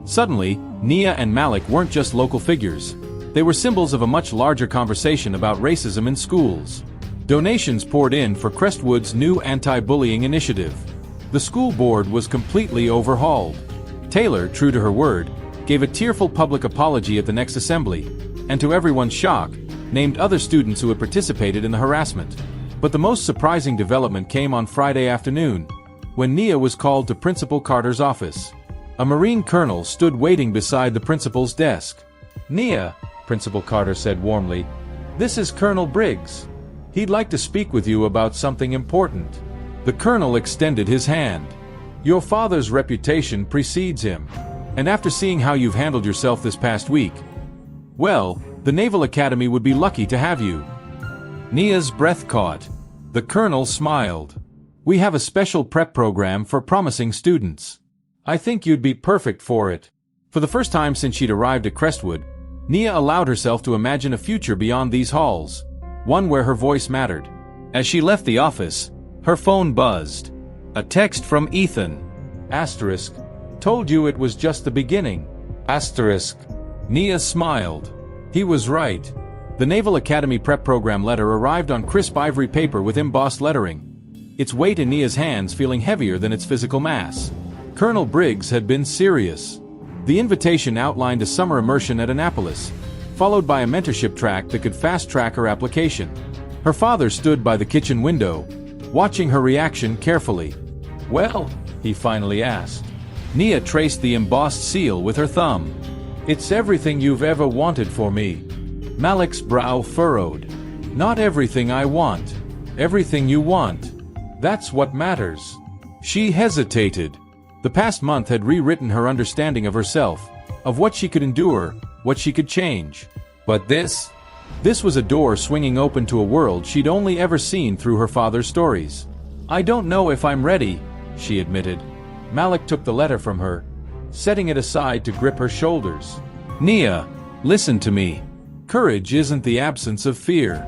Suddenly, Nia and Malik weren't just local figures. They were symbols of a much larger conversation about racism in schools. Donations poured in for Crestwood's new anti-bullying initiative. The school board was completely overhauled. Taylor, true to her word, gave a tearful public apology at the next assembly, and to everyone's shock, named other students who had participated in the harassment. But the most surprising development came on Friday afternoon, when Nia was called to Principal Carter's office. A Marine colonel stood waiting beside the principal's desk. "Nia," Principal Carter said warmly, "this is Colonel Briggs. He'd like to speak with you about something important." The colonel extended his hand. "Your father's reputation precedes him. And after seeing how you've handled yourself this past week, well, the Naval Academy would be lucky to have you." Nia's breath caught. The colonel smiled. "We have a special prep program for promising students. I think you'd be perfect for it." For the first time since she'd arrived at Crestwood, Nia allowed herself to imagine a future beyond these halls, one where her voice mattered. As she left the office, her phone buzzed. A text from Ethan. Asterisk. "Told you it was just the beginning." Asterisk. Nia smiled. He was right. The Naval Academy prep program letter arrived on crisp ivory paper with embossed lettering, its weight in Nia's hands feeling heavier than its physical mass. Colonel Briggs had been serious. The invitation outlined a summer immersion at Annapolis, followed by a mentorship track that could fast-track her application. Her father stood by the kitchen window, watching her reaction carefully. "Well?" he finally asked. Nia traced the embossed seal with her thumb. "It's everything you've ever wanted for me." Malik's brow furrowed. "Not everything I want. Everything you want. That's what matters." She hesitated. The past month had rewritten her understanding of herself, of what she could endure, what she could change. But this was a door swinging open to a world she'd only ever seen through her father's stories. "I don't know if I'm ready," she admitted. Malik took the letter from her, setting it aside to grip her shoulders. "Nia, listen to me. Courage isn't the absence of fear.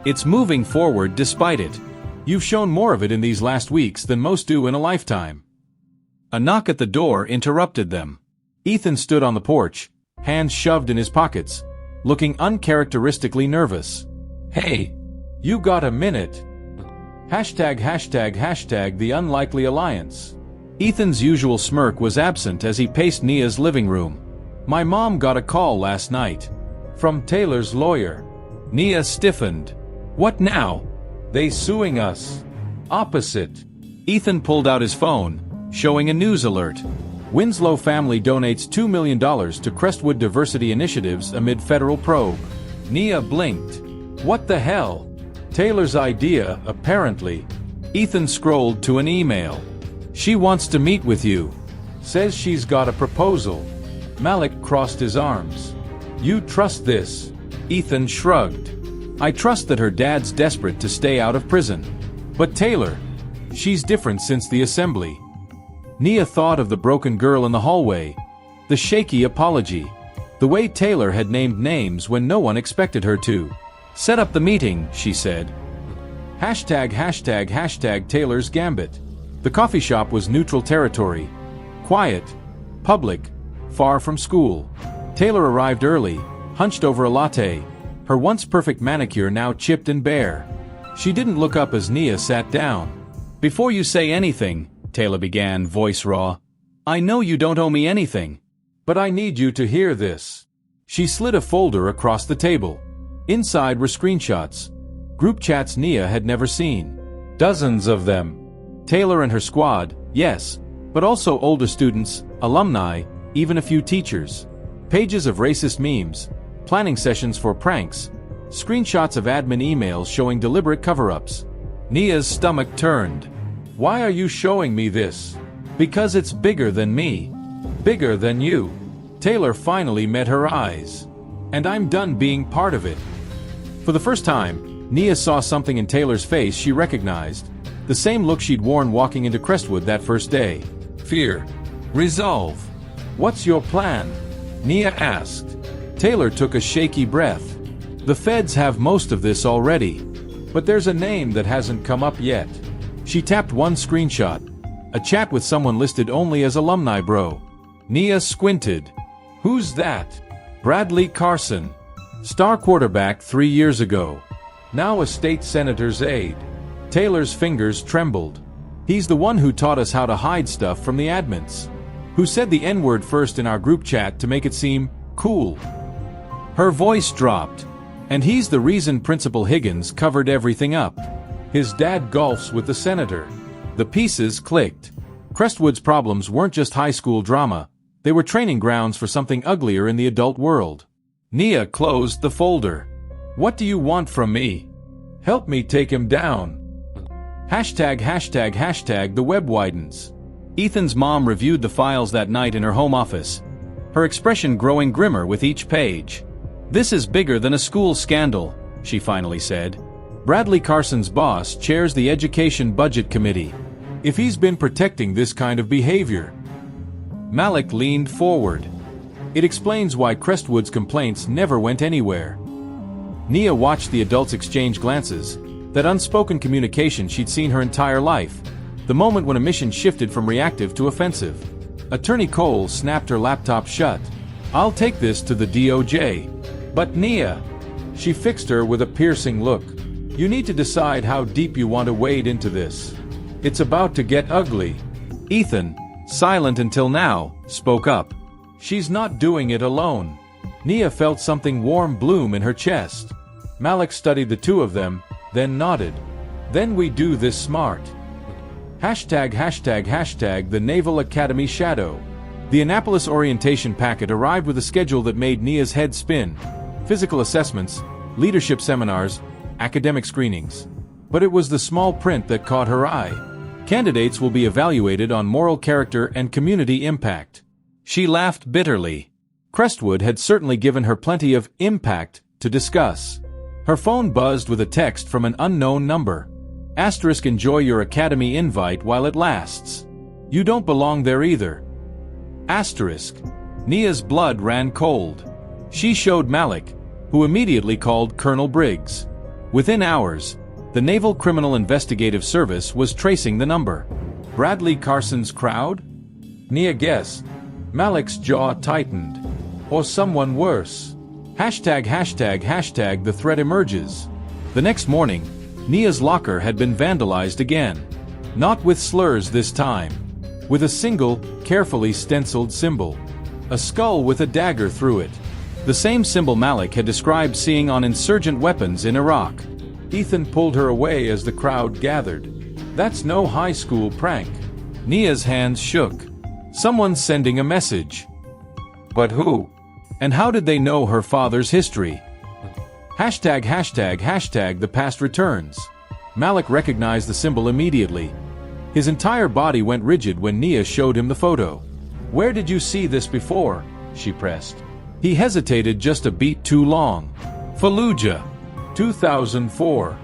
It's moving forward despite it. You've shown more of it in these last weeks than most do in a lifetime." A knock at the door interrupted them. Ethan stood on the porch, hands shoved in his pockets, looking uncharacteristically nervous. "Hey, you got a minute?" ### the unlikely alliance. Ethan's usual smirk was absent as he paced Nia's living room. "My mom got a call last night. From Taylor's lawyer." Nia stiffened. "What now?" "They suing us." "Opposite." Ethan pulled out his phone, showing a news alert. Winslow family donates $2 million to Crestwood diversity initiatives amid federal probe. Nia blinked. "What the hell?" "Taylor's idea, apparently." Ethan scrolled to an email. "She wants to meet with you. Says she's got a proposal." Malik crossed his arms. "You trust this?" Ethan shrugged. "I trust that her dad's desperate to stay out of prison. But Taylor, she's different since the assembly." Nia thought of the broken girl in the hallway, the shaky apology, the way Taylor had named names when no one expected her to. "Set up the meeting," she said. ### Taylor's Gambit. The coffee shop was neutral territory. Quiet, public, far from school. Taylor arrived early, hunched over a latte, her once perfect manicure now chipped and bare. She didn't look up as Nia sat down. "Before you say anything," Taylor began, voice raw, "I know you don't owe me anything, but I need you to hear this." She slid a folder across the table. Inside were screenshots, group chats Nia had never seen. Dozens of them. Taylor and her squad, yes, but also older students, alumni, even a few teachers. Pages of racist memes, planning sessions for pranks, screenshots of admin emails showing deliberate cover-ups. Nia's stomach turned. "Why are you showing me this?" "Because it's bigger than me. Bigger than you." Taylor finally met her eyes. "And I'm done being part of it." For the first time, Nia saw something in Taylor's face she recognized. The same look she'd worn walking into Crestwood that first day. Fear. Resolve. "What's your plan?" Nia asked. Taylor took a shaky breath. "The feds have most of this already. But there's a name that hasn't come up yet." She tapped one screenshot. A chat with someone listed only as alumni bro. Nia squinted. Who's that? Bradley Carson. Star quarterback 3 years ago. Now a state senator's aide. Taylor's fingers trembled. He's the one who taught us how to hide stuff from the admins. Who said the N-word first in our group chat to make it seem cool. Her voice dropped. And he's the reason Principal Higgins covered everything up. His dad golfs with the senator. The pieces clicked. Crestwood's problems weren't just high school drama. They were training grounds for something uglier in the adult world. Nia closed the folder. What do you want from me? Help me take him down. ####, the web widens. Ethan's mom reviewed the files that night in her home office, her expression growing grimmer with each page. This is bigger than a school scandal, she finally said. Bradley Carson's boss chairs the Education Budget Committee. If he's been protecting this kind of behavior. Malik leaned forward. It explains why Crestwood's complaints never went anywhere. Nia watched the adults exchange glances, that unspoken communication she'd seen her entire life, the moment when a mission shifted from reactive to offensive. Attorney Cole snapped her laptop shut. I'll take this to the DOJ. But Nia, she fixed her with a piercing look. You need to decide how deep you want to wade into this. It's about to get ugly. Ethan, silent until now, spoke up. She's not doing it alone. Nia felt something warm bloom in her chest. Malik studied the two of them, then nodded. Then we do this smart. #### the Naval Academy Shadow. The Annapolis orientation packet arrived with a schedule that made Nia's head spin. Physical assessments, leadership seminars, academic screenings. But it was the small print that caught her eye. Candidates will be evaluated on moral character and community impact. She laughed bitterly. Crestwood had certainly given her plenty of impact to discuss. Her phone buzzed with a text from an unknown number. * enjoy your academy invite while it lasts. You don't belong there either. * Nia's blood ran cold. She showed Malik, who immediately called Colonel Briggs. Within hours, the Naval Criminal Investigative Service was tracing the number. Bradley Carson's crowd? Nia guessed. Malik's jaw tightened. Or someone worse. #### the threat emerges. The next morning, Nia's locker had been vandalized again. Not with slurs this time. With a single, carefully stenciled symbol. A skull with a dagger through it. The same symbol Malik had described seeing on insurgent weapons in Iraq. Ethan pulled her away as the crowd gathered. That's no high school prank. Nia's hands shook. Someone's sending a message. But who? And how did they know her father's history? #### the past returns. Malik recognized the symbol immediately. His entire body went rigid when Nia showed him the photo. Where did you see this before? She pressed. He hesitated just a beat too long. Fallujah. 2004.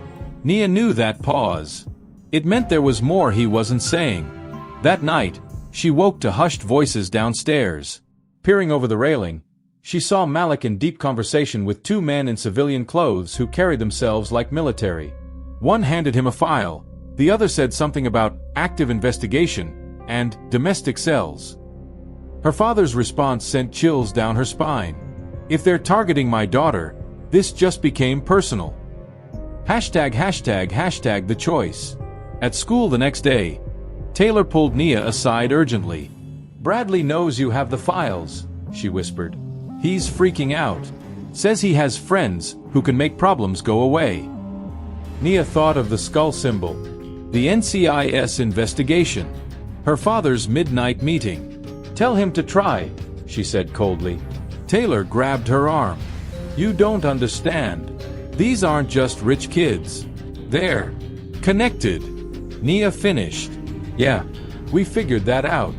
Nia knew that pause. It meant there was more he wasn't saying. That night, she woke to hushed voices downstairs. Peering over the railing, she saw Malik in deep conversation with two men in civilian clothes who carried themselves like military. One handed him a file, the other said something about active investigation and domestic cells. Her father's response sent chills down her spine. If they're targeting my daughter, this just became personal. #### the choice. At school the next day, Taylor pulled Nia aside urgently. Bradley knows you have the files, she whispered. He's freaking out. Says he has friends who can make problems go away. Nia thought of the skull symbol. The NCIS investigation. Her father's midnight meeting. Tell him to try, she said coldly. Taylor grabbed her arm. You don't understand. These aren't just rich kids. They're connected. Nia finished. Yeah, we figured that out.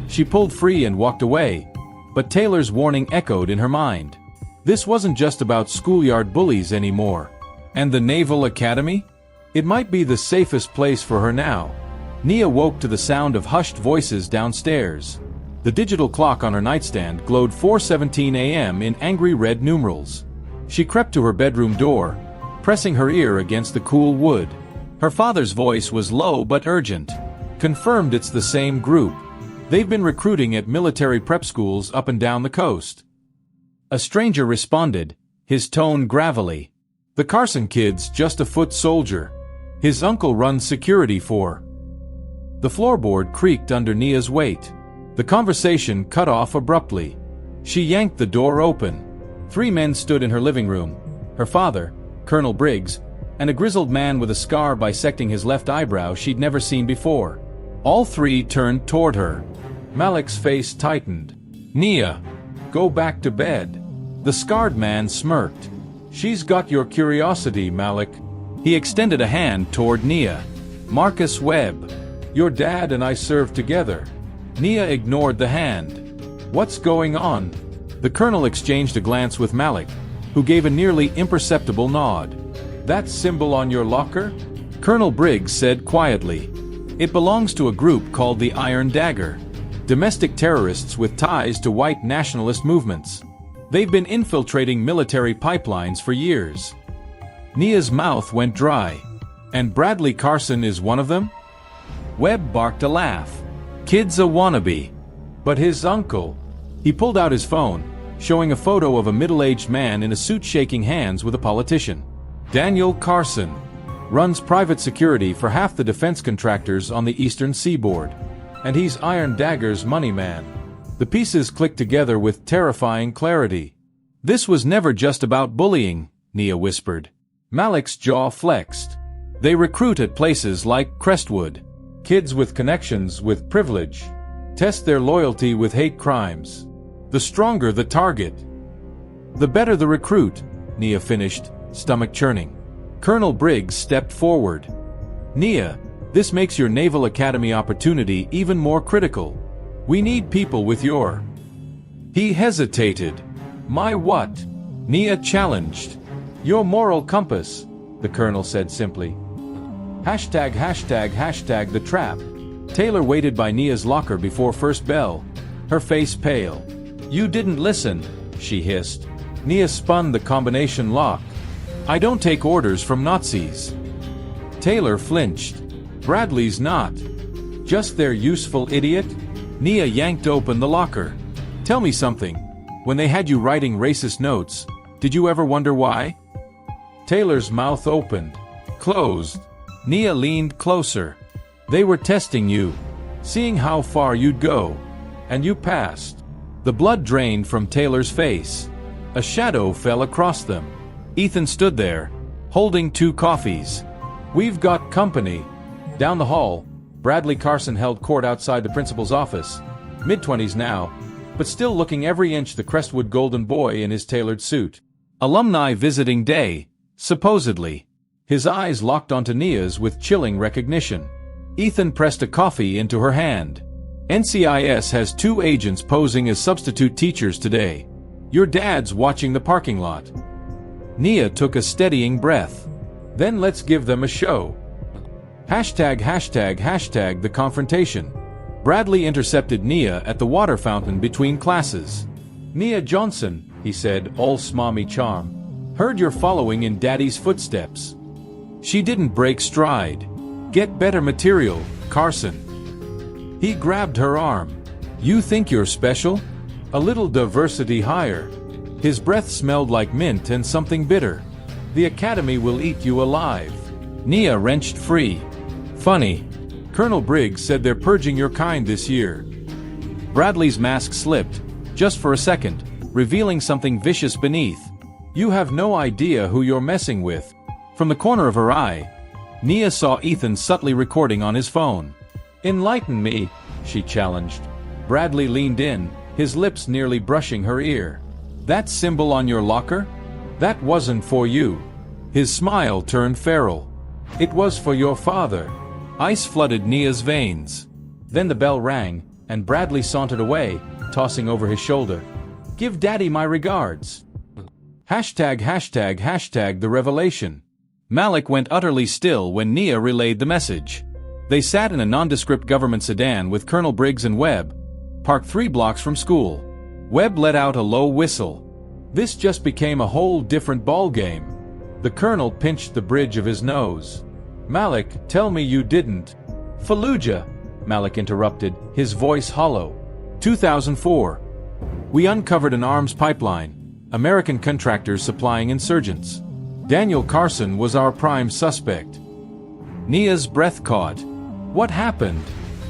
She pulled free and walked away, but Taylor's warning echoed in her mind. This wasn't just about schoolyard bullies anymore. And the Naval Academy? It might be the safest place for her now. Nia woke to the sound of hushed voices downstairs. The digital clock on her nightstand glowed 4:17 a.m. in angry red numerals. She crept to her bedroom door, pressing her ear against the cool wood. Her father's voice was low but urgent. Confirmed it's the same group. They've been recruiting at military prep schools up and down the coast. A stranger responded, his tone gravelly. The Carson kid's just a foot soldier. His uncle runs security for. The floorboard creaked under Nia's weight. The conversation cut off abruptly. She yanked the door open. 3 men stood in her living room. Her father, Colonel Briggs, and a grizzled man with a scar bisecting his left eyebrow she'd never seen before. All 3 turned toward her. Malik's face tightened. "Nia, go back to bed." The scarred man smirked. "She's got your curiosity, Malik." He extended a hand toward Nia. "Marcus Webb. Your dad and I served together." Nia ignored the hand. "What's going on?" The colonel exchanged a glance with Malik, who gave a nearly imperceptible nod. "That symbol on your locker?" Colonel Briggs said quietly. "It belongs to a group called the Iron Dagger. Domestic terrorists with ties to white nationalist movements. They've been infiltrating military pipelines for years." Nia's mouth went dry. "And Bradley Carson is one of them?" Webb barked a laugh. "Kid's a wannabe. But his uncle..." He pulled out his phone, showing a photo of a middle-aged man in a suit shaking hands with a politician. "Daniel Carson. Runs private security for half the defense contractors on the eastern seaboard. And he's Iron Dagger's money man." The pieces clicked together with terrifying clarity. "This was never just about bullying," Nia whispered. Malik's jaw flexed. "They recruit at places like Crestwood. Kids with connections with privilege. Test their loyalty with hate crimes. The stronger the target, the better the recruit," Nia finished, stomach churning. Colonel Briggs stepped forward. "Nia, this makes your Naval Academy opportunity even more critical. We need people with your..." He hesitated. "My what?" Nia challenged. "Your moral compass," the colonel said simply. #### the trap. Taylor waited by Nia's locker before first bell, her face pale. "You didn't listen," she hissed. Nia spun the combination lock. "I don't take orders from Nazis." Taylor flinched. "Bradley's not. Just their useful idiot?" Nia yanked open the locker. "Tell me something. When they had you writing racist notes, did you ever wonder why?" Taylor's mouth opened, closed. Nia leaned closer. "They were testing you, seeing how far you'd go. And you passed." The blood drained from Taylor's face. A shadow fell across them. Ethan stood there, holding 2 coffees. "We've got company." Down the hall, Bradley Carson held court outside the principal's office, mid-20s now, but still looking every inch the Crestwood golden boy in his tailored suit. Alumni visiting day, supposedly. His eyes locked onto Nia's with chilling recognition. Ethan pressed a coffee into her hand. "NCIS has 2 agents posing as substitute teachers today. Your dad's watching the parking lot." Nia took a steadying breath. "Then let's give them a show." #### the confrontation. Bradley intercepted Nia at the water fountain between classes. "Nia Johnson," he said, all smarmy charm. "Heard you're following in Daddy's footsteps." She didn't break stride. "Get better material, Carson." He grabbed her arm. "You think you're special? A little diversity higher." His breath smelled like mint and something bitter. "The Academy will eat you alive." Nia wrenched free. "Funny. Colonel Briggs said they're purging your kind this year." Bradley's mask slipped, just for a second, revealing something vicious beneath. "You have no idea who you're messing with." From the corner of her eye, Nia saw Ethan subtly recording on his phone. "Enlighten me," she challenged. Bradley leaned in, his lips nearly brushing her ear. "That symbol on your locker? That wasn't for you." His smile turned feral. "It was for your father." Ice flooded Nia's veins. Then the bell rang, and Bradley sauntered away, tossing over his shoulder. "Give Daddy my regards." #### the revelation. Malik went utterly still when Nia relayed the message. They sat in a nondescript government sedan with Colonel Briggs and Webb, parked 3 blocks from school. Webb let out a low whistle. This just became a whole different ballgame. The colonel pinched the bridge of his nose. "Malik, tell me you didn't." "Fallujah," Malik interrupted, his voice hollow. 2004. We uncovered an arms pipeline, American contractors supplying insurgents. Daniel Carson was our prime suspect. Nia's breath caught. What happened?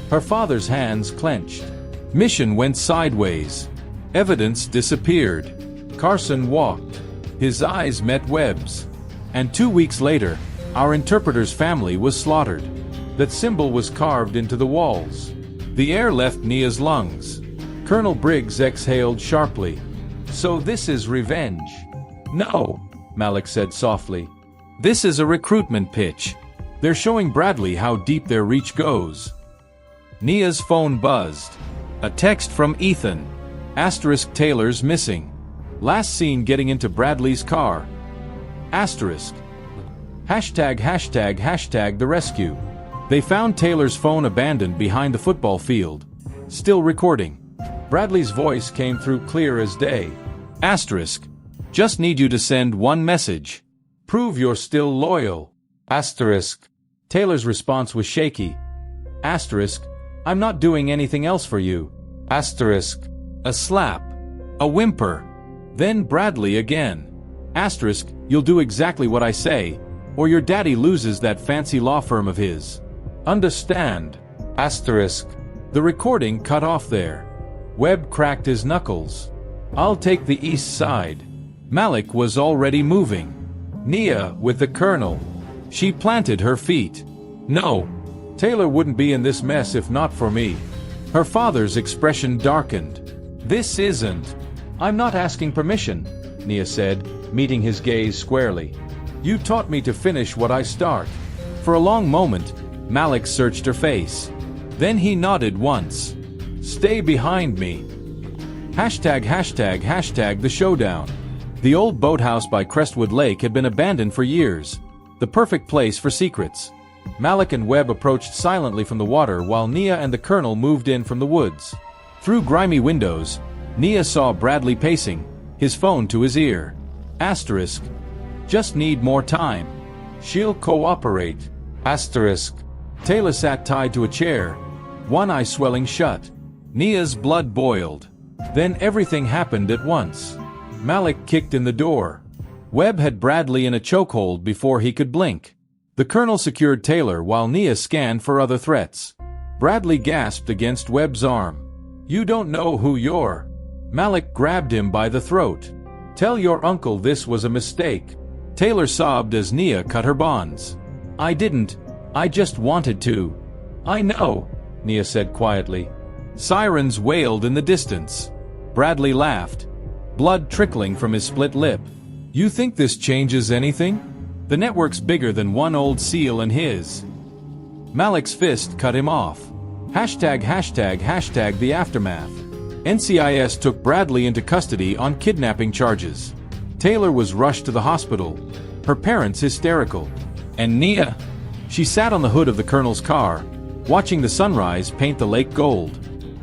Her father's hands clenched. Mission went sideways. Evidence disappeared. Carson walked. His eyes met Webb's. And 2 weeks later, our interpreter's family was slaughtered. That symbol was carved into the walls. The air left Nia's lungs. Colonel Briggs exhaled sharply. So this is revenge? No, Malik said softly. This is a recruitment pitch. They're showing Bradley how deep their reach goes. Nia's phone buzzed. A text from Ethan. Asterisk Taylor's missing. Last seen getting into Bradley's car. Asterisk. Hashtag the rescue. They found Taylor's phone abandoned behind the football field. Still recording. Bradley's voice came through clear as day. Asterisk. Just need you to send one message. Prove you're still loyal. Asterisk. Taylor's response was shaky. Asterisk. I'm not doing anything else for you. Asterisk. A slap. A whimper. Then Bradley again. Asterisk. You'll do exactly what I say, or your daddy loses that fancy law firm of his. Understand. Asterisk. The recording cut off there. Webb cracked his knuckles. I'll take the east side. Malik was already moving. Nia with the colonel. She planted her feet. No. Taylor wouldn't be in this mess if not for me. Her father's expression darkened. This isn't. I'm not asking permission, Nia said, meeting his gaze squarely. You taught me to finish what I start. For a long moment, Malik searched her face. Then he nodded once. Stay behind me. Hashtag the showdown. The old boathouse by Crestwood Lake had been abandoned for years. The perfect place for secrets. Malik and Webb approached silently from the water while Nia and the colonel moved in from the woods. Through grimy windows, Nia saw Bradley pacing, his phone to his ear. Asterisk. Just need more time. She'll cooperate. Asterisk. Taylor sat tied to a chair, one eye swelling shut. Nia's blood boiled. Then everything happened at once. Malik kicked in the door. Webb had Bradley in a chokehold before he could blink. The colonel secured Taylor while Nia scanned for other threats. Bradley gasped against Webb's arm. You don't know who you're. Malik grabbed him by the throat. Tell your uncle this was a mistake. Taylor sobbed as Nia cut her bonds. I didn't. I just wanted to. I know, Nia said quietly. Sirens wailed in the distance. Bradley laughed, blood trickling from his split lip. You think this changes anything? The network's bigger than one old SEAL and his. Malik's fist cut him off. Hashtag the aftermath. NCIS took Bradley into custody on kidnapping charges. Taylor was rushed to the hospital, her parents hysterical. And Nia? She sat on the hood of the colonel's car, watching the sunrise paint the lake gold.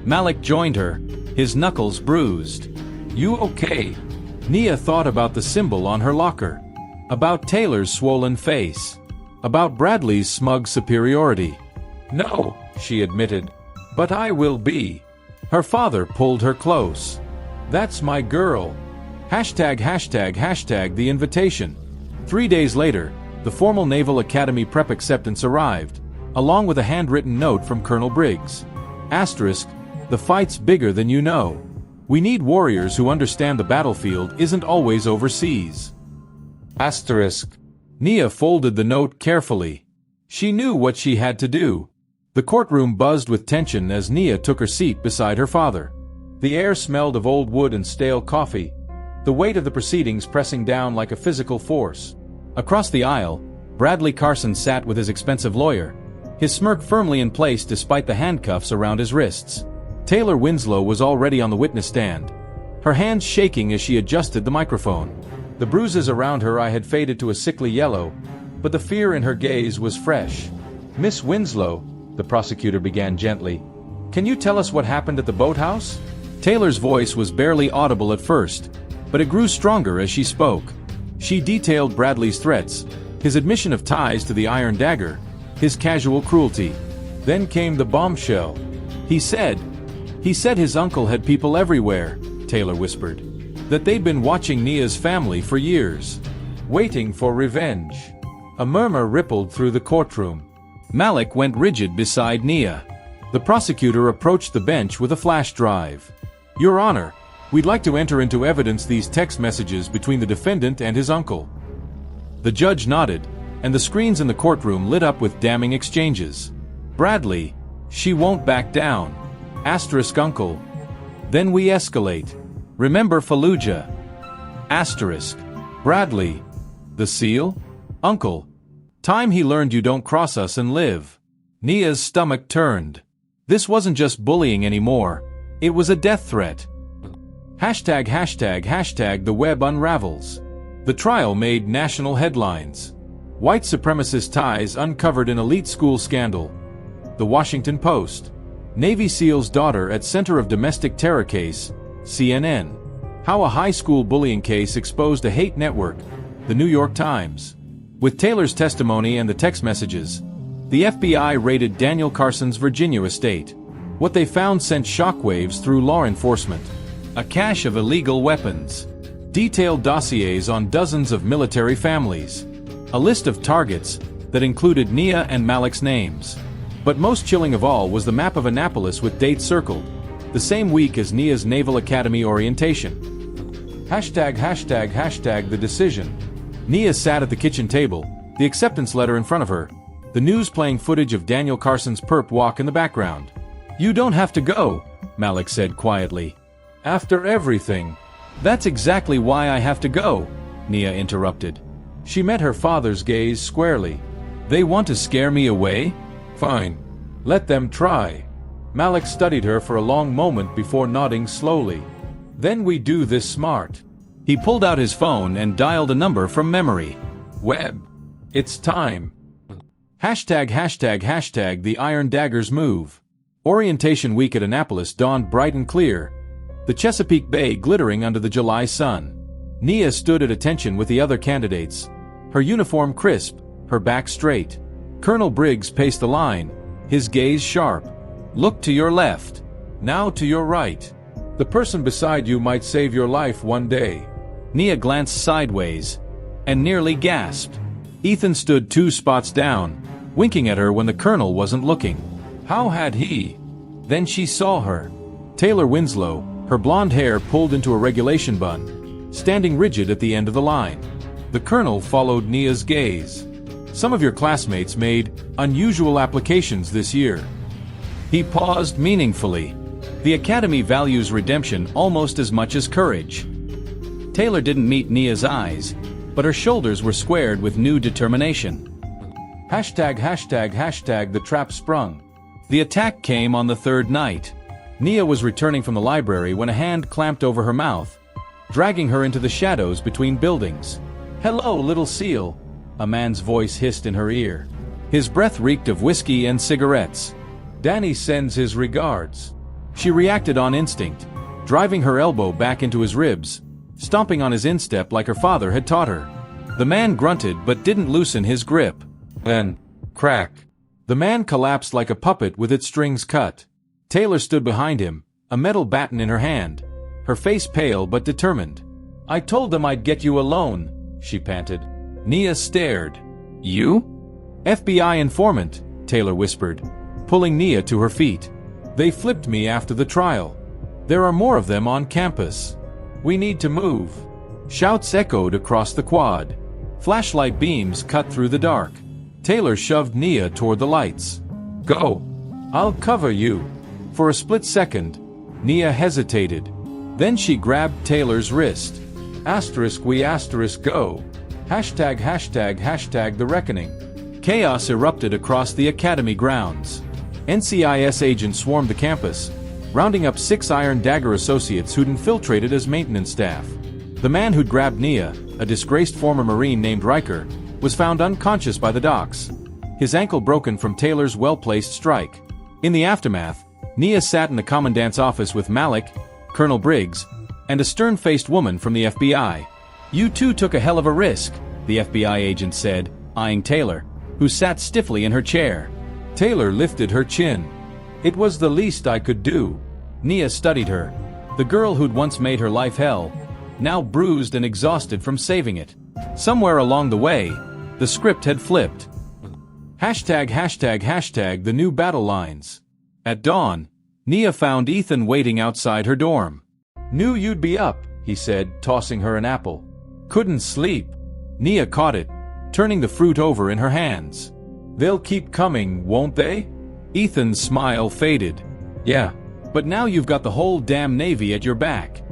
Malik joined her, his knuckles bruised. You okay? Nia thought about the symbol on her locker, about Taylor's swollen face, about Bradley's smug superiority. No, she admitted, but I will be. Her father pulled her close. That's my girl. Hashtag the invitation. 3 days later, the formal Naval Academy prep acceptance arrived, along with a handwritten note from Colonel Briggs. Asterisk, the fight's bigger than you know. We need warriors who understand the battlefield isn't always overseas. Asterisk. Nia folded the note carefully. She knew what she had to do. The courtroom buzzed with tension as Nia took her seat beside her father. The air smelled of old wood and stale coffee, the weight of the proceedings pressing down like a physical force. Across the aisle, Bradley Carson sat with his expensive lawyer, his smirk firmly in place despite the handcuffs around his wrists. Taylor Winslow was already on the witness stand, her hands shaking as she adjusted the microphone. The bruises around her eye had faded to a sickly yellow, but the fear in her gaze was fresh. Miss Winslow, the prosecutor began gently, can you tell us what happened at the boathouse? Taylor's voice was barely audible at first, but it grew stronger as she spoke. She detailed Bradley's threats, his admission of ties to the Iron Dagger, his casual cruelty. Then came the bombshell. He said his uncle had people everywhere, Taylor whispered. That they'd been watching Nia's family for years. Waiting for revenge. A murmur rippled through the courtroom. Malik went rigid beside Nia. The prosecutor approached the bench with a flash drive. Your Honor, we'd like to enter into evidence these text messages between the defendant and his uncle. The judge nodded, and the screens in the courtroom lit up with damning exchanges. Bradley, she won't back down. Asterisk uncle. Then we escalate. Remember Fallujah. Asterisk. Bradley. The seal? Uncle. Time he learned you don't cross us and live. Nia's stomach turned. This wasn't just bullying anymore. It was a death threat. #### the web unravels. The trial made national headlines. White supremacist ties uncovered in elite school scandal. The Washington Post. Navy SEAL's daughter at center of domestic terror case. CNN. How a high school bullying case exposed a hate network. The New York Times. With Taylor's testimony and the text messages, the FBI raided Daniel Carson's Virginia estate. What they found sent shockwaves through law enforcement. A cache of illegal weapons. Detailed dossiers on dozens of military families. A list of targets that included Nia and Malik's names. But most chilling of all was the map of Annapolis with dates circled, the same week as Nia's Naval Academy orientation. #### the decision. Nia sat at the kitchen table, the acceptance letter in front of her, the news playing footage of Daniel Carson's perp walk in the background. You don't have to go, Malik said quietly. After everything. That's exactly why I have to go, Nia interrupted. She met her father's gaze squarely. They want to scare me away? Fine. Let them try. Malik studied her for a long moment before nodding slowly. Then we do this smart. He pulled out his phone and dialed a number from memory. Web. It's time. #### the Iron Daggers move. Orientation week at Annapolis dawned bright and clear, the Chesapeake Bay glittering under the July sun. Nia stood at attention with the other candidates, her uniform crisp, her back straight. Colonel Briggs paced the line, his gaze sharp. Look to your left. Now to your right. The person beside you might save your life one day. Nia glanced sideways and nearly gasped. Ethan stood 2 spots down, winking at her when the colonel wasn't looking. How had he? Then she saw her. Taylor Winslow, her blonde hair pulled into a regulation bun, standing rigid at the end of the line. The colonel followed Nia's gaze. Some of your classmates made unusual applications this year. He paused meaningfully. The academy values redemption almost as much as courage. Taylor didn't meet Nia's eyes, but her shoulders were squared with new determination. #### the trap sprung. The attack came on the 3rd night. Nia was returning from the library when a hand clamped over her mouth, dragging her into the shadows between buildings. Hello, little seal, a man's voice hissed in her ear. His breath reeked of whiskey and cigarettes. Danny sends his regards. She reacted on instinct, driving her elbow back into his ribs, stomping on his instep like her father had taught her. The man grunted but didn't loosen his grip. Then, crack. The man collapsed like a puppet with its strings cut. Taylor stood behind him, a metal baton in her hand, her face pale but determined. I told them I'd get you alone, she panted. Nia stared. You? FBI informant, Taylor whispered, pulling Nia to her feet. They flipped me after the trial. There are more of them on campus. We need to move. Shouts echoed across the quad. Flashlight beams cut through the dark. Taylor shoved Nia toward the lights. Go. I'll cover you. For a split second, Nia hesitated. Then she grabbed Taylor's wrist. We go. #### the reckoning. Chaos erupted across the academy grounds. NCIS agents swarmed the campus, rounding up 6 Iron Dagger associates who'd infiltrated as maintenance staff. The man who'd grabbed Nia, a disgraced former Marine named Riker, was found unconscious by the docks, his ankle broken from Taylor's well-placed strike. In the aftermath, Nia sat in the commandant's office with Malik, Colonel Briggs, and a stern-faced woman from the FBI. You two took a hell of a risk, the FBI agent said, eyeing Taylor, who sat stiffly in her chair. Taylor lifted her chin. It was the least I could do. Nia studied her. The girl who'd once made her life hell, now bruised and exhausted from saving it. Somewhere along the way, the script had flipped. ####, the new battle lines. At dawn, Nia found Ethan waiting outside her dorm. Knew you'd be up, he said, tossing her an apple. Couldn't sleep. Nia caught it, turning the fruit over in her hands. They'll keep coming, won't they? Ethan's smile faded. Yeah, but now you've got the whole damn Navy at your back.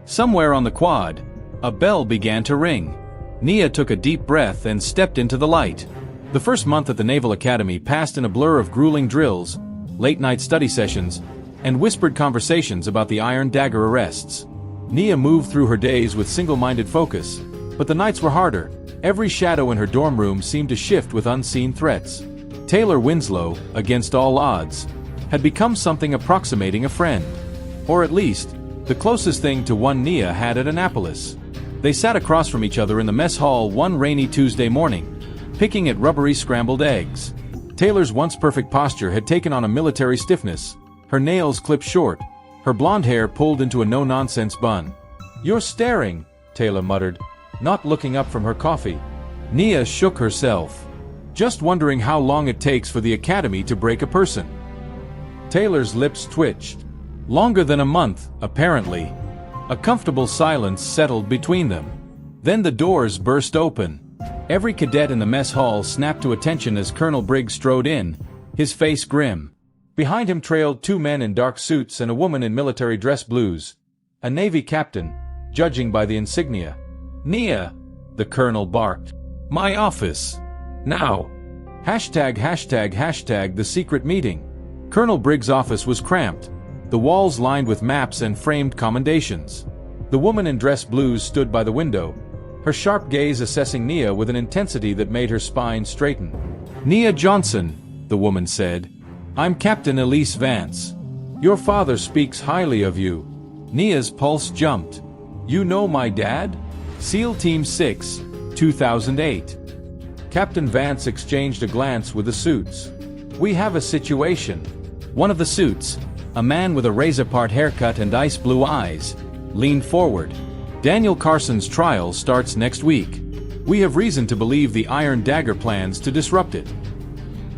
Somewhere on the quad, a bell began to ring. Nia took a deep breath and stepped into the light. The first month at the Naval Academy passed in a blur of grueling drills, late-night study sessions, and whispered conversations about the Iron Dagger arrests. Nia moved through her days with single-minded focus, but the nights were harder. Every shadow in her dorm room seemed to shift with unseen threats. Taylor Winslow, against all odds, had become something approximating a friend. Or at least, the closest thing to one Nia had at Annapolis. They sat across from each other in the mess hall one rainy Tuesday morning, picking at rubbery scrambled eggs. Taylor's once perfect posture had taken on a military stiffness, her nails clipped short, her blonde hair pulled into a no-nonsense bun. "You're staring," Taylor muttered, not looking up from her coffee. Nia shook herself, just wondering how long it takes for the academy to break a person. Taylor's lips twitched. Longer than a month, apparently. A comfortable silence settled between them. Then the doors burst open. Every cadet in the mess hall snapped to attention as Colonel Briggs strode in, his face grim. Behind him trailed two men in dark suits and a woman in military dress blues. A Navy captain, judging by the insignia. "Nia," the colonel barked. "My office. Now." ###, the secret meeting. Colonel Briggs' office was cramped, the walls lined with maps and framed commendations. The woman in dress blues stood by the window, her sharp gaze assessing Nia with an intensity that made her spine straighten. "Nia Johnson," the woman said. "I'm Captain Elise Vance. Your father speaks highly of you." Nia's pulse jumped. "You know my dad? SEAL Team 6, 2008. Captain Vance exchanged a glance with the suits. "We have a situation." One of the suits, a man with a razor-part haircut and ice blue eyes, leaned forward. "Daniel Carson's trial starts next week. We have reason to believe the Iron Dagger plans to disrupt it."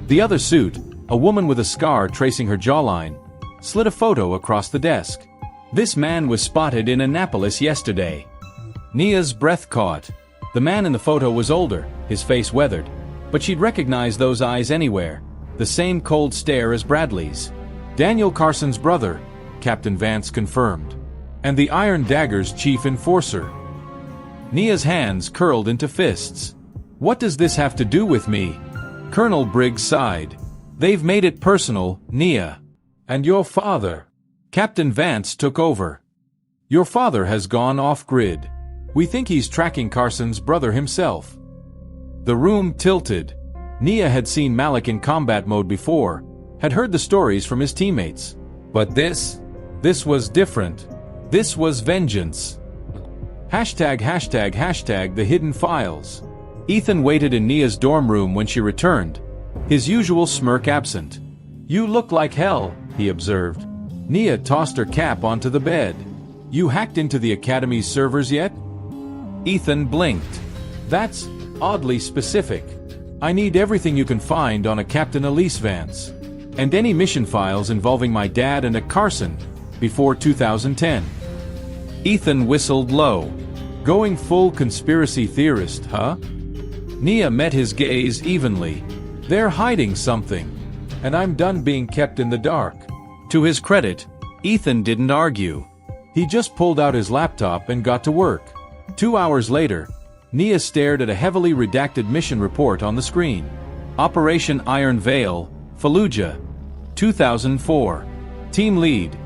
The other suit, a woman with a scar tracing her jawline, slid a photo across the desk. "This man was spotted in Annapolis yesterday." Nia's breath caught. The man in the photo was older, his face weathered, but she'd recognize those eyes anywhere, the same cold stare as Bradley's. "Daniel Carson's brother," Captain Vance confirmed. "And the Iron Dagger's chief enforcer." Nia's hands curled into fists. "What does this have to do with me?" Colonel Briggs sighed. "They've made it personal, Nia. And your father." Captain Vance took over. "Your father has gone off-grid. We think he's tracking Carson's brother himself." The room tilted. Nia had seen Malik in combat mode before, had heard the stories from his teammates. But this was different. This was vengeance. ###, the hidden files. Ethan waited in Nia's dorm room when she returned, his usual smirk absent. "You look like hell," he observed. Nia tossed her cap onto the bed. "You hacked into the Academy's servers yet?" Ethan blinked. "That's oddly specific. I need everything you can find on a Captain Elise Vance. And any mission files involving my dad and a Carson before 2010. Ethan whistled low. "Going full conspiracy theorist, huh?" Nia met his gaze evenly. "They're hiding something, and I'm done being kept in the dark." To his credit, Ethan didn't argue. He just pulled out his laptop and got to work. 2 hours later, Nia stared at a heavily redacted mission report on the screen. Operation Iron Veil, Fallujah, 2004. Team Lead,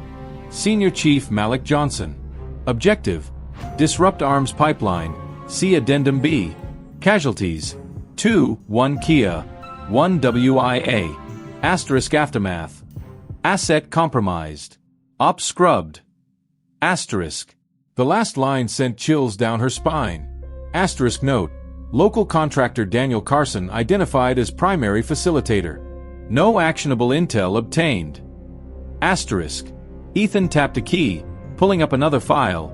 Senior Chief Malik Johnson. Objective, Disrupt Arms Pipeline, see Addendum B. Casualties, 2, 1 Kia, 1 WIA. Asterisk Aftermath. Asset compromised. Op scrubbed. Asterisk. The last line sent chills down her spine. Asterisk note. Local contractor Daniel Carson identified as primary facilitator. No actionable intel obtained. Asterisk. Ethan tapped a key, pulling up another file.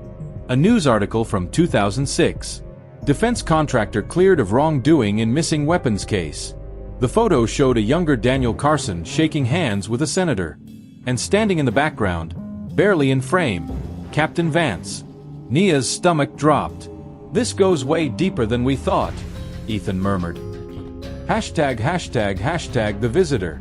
A news article from 2006. Defense contractor cleared of wrongdoing in missing weapons case. The photo showed a younger Daniel Carson shaking hands with a senator. And standing in the background, barely in frame, Captain Vance. Nia's stomach dropped. This goes way deeper than we thought, Ethan murmured. #### the visitor.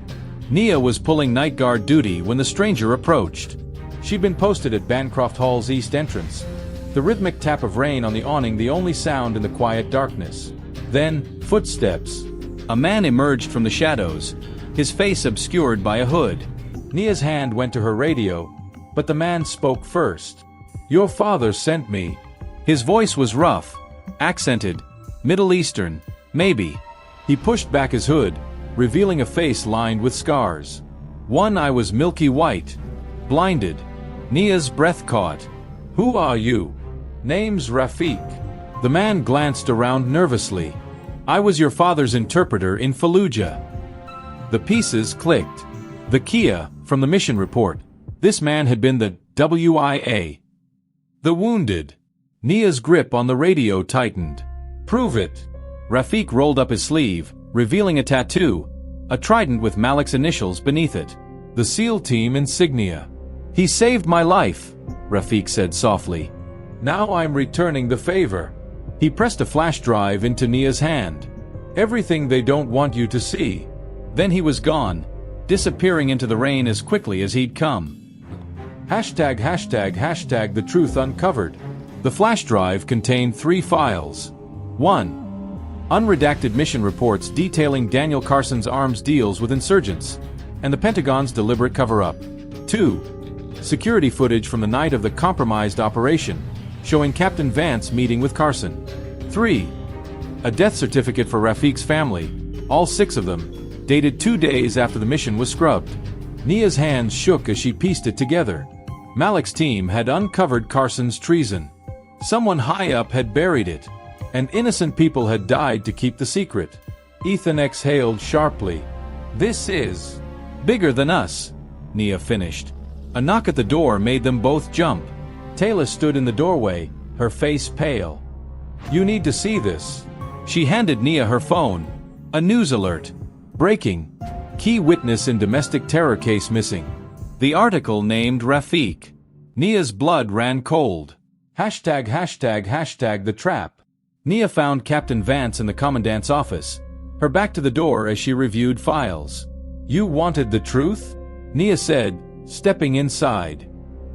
Nia was pulling night guard duty when the stranger approached. She'd been posted at Bancroft Hall's east entrance. The rhythmic tap of rain on the awning the only sound in the quiet darkness. Then, footsteps. A man emerged from the shadows, his face obscured by a hood. Nia's hand went to her radio, but the man spoke first. "Your father sent me." His voice was rough, accented, Middle Eastern, maybe. He pushed back his hood, revealing a face lined with scars. One eye was milky white, blinded. Nia's breath caught. "Who are you?" "Name's Rafiq." The man glanced around nervously. "I was your father's interpreter in Fallujah." The pieces clicked. The Kia, from the mission report. This man had been the WIA. The wounded. Nia's grip on the radio tightened. "Prove it." Rafiq rolled up his sleeve, revealing a tattoo, a trident with Malik's initials beneath it. The SEAL team insignia. "He saved my life," Rafiq said softly. "Now I'm returning the favor." He pressed a flash drive into Nia's hand. "Everything they don't want you to see." Then he was gone, disappearing into the rain as quickly as he'd come. #### the truth uncovered. The flash drive contained 3 files. 1. Unredacted mission reports detailing Daniel Carson's arms deals with insurgents, and the Pentagon's deliberate cover-up. 2. Security footage from the night of the compromised operation, showing Captain Vance meeting with Carson. 3. A death certificate for Rafiq's family, all 6 of them, dated 2 days after the mission was scrubbed. Nia's hands shook as she pieced it together. Malik's team had uncovered Carson's treason. Someone high up had buried it, and innocent people had died to keep the secret. Ethan exhaled sharply. "This is bigger than us," Nia finished. A knock at the door made them both jump. Taylor stood in the doorway, her face pale. "You need to see this." She handed Nia her phone. A news alert. Breaking. Key witness in domestic terror case missing. The article named Rafiq. Nia's blood ran cold. ### the trap. Nia found Captain Vance in the commandant's office, her back to the door as she reviewed files. "You wanted the truth?" Nia said, stepping inside.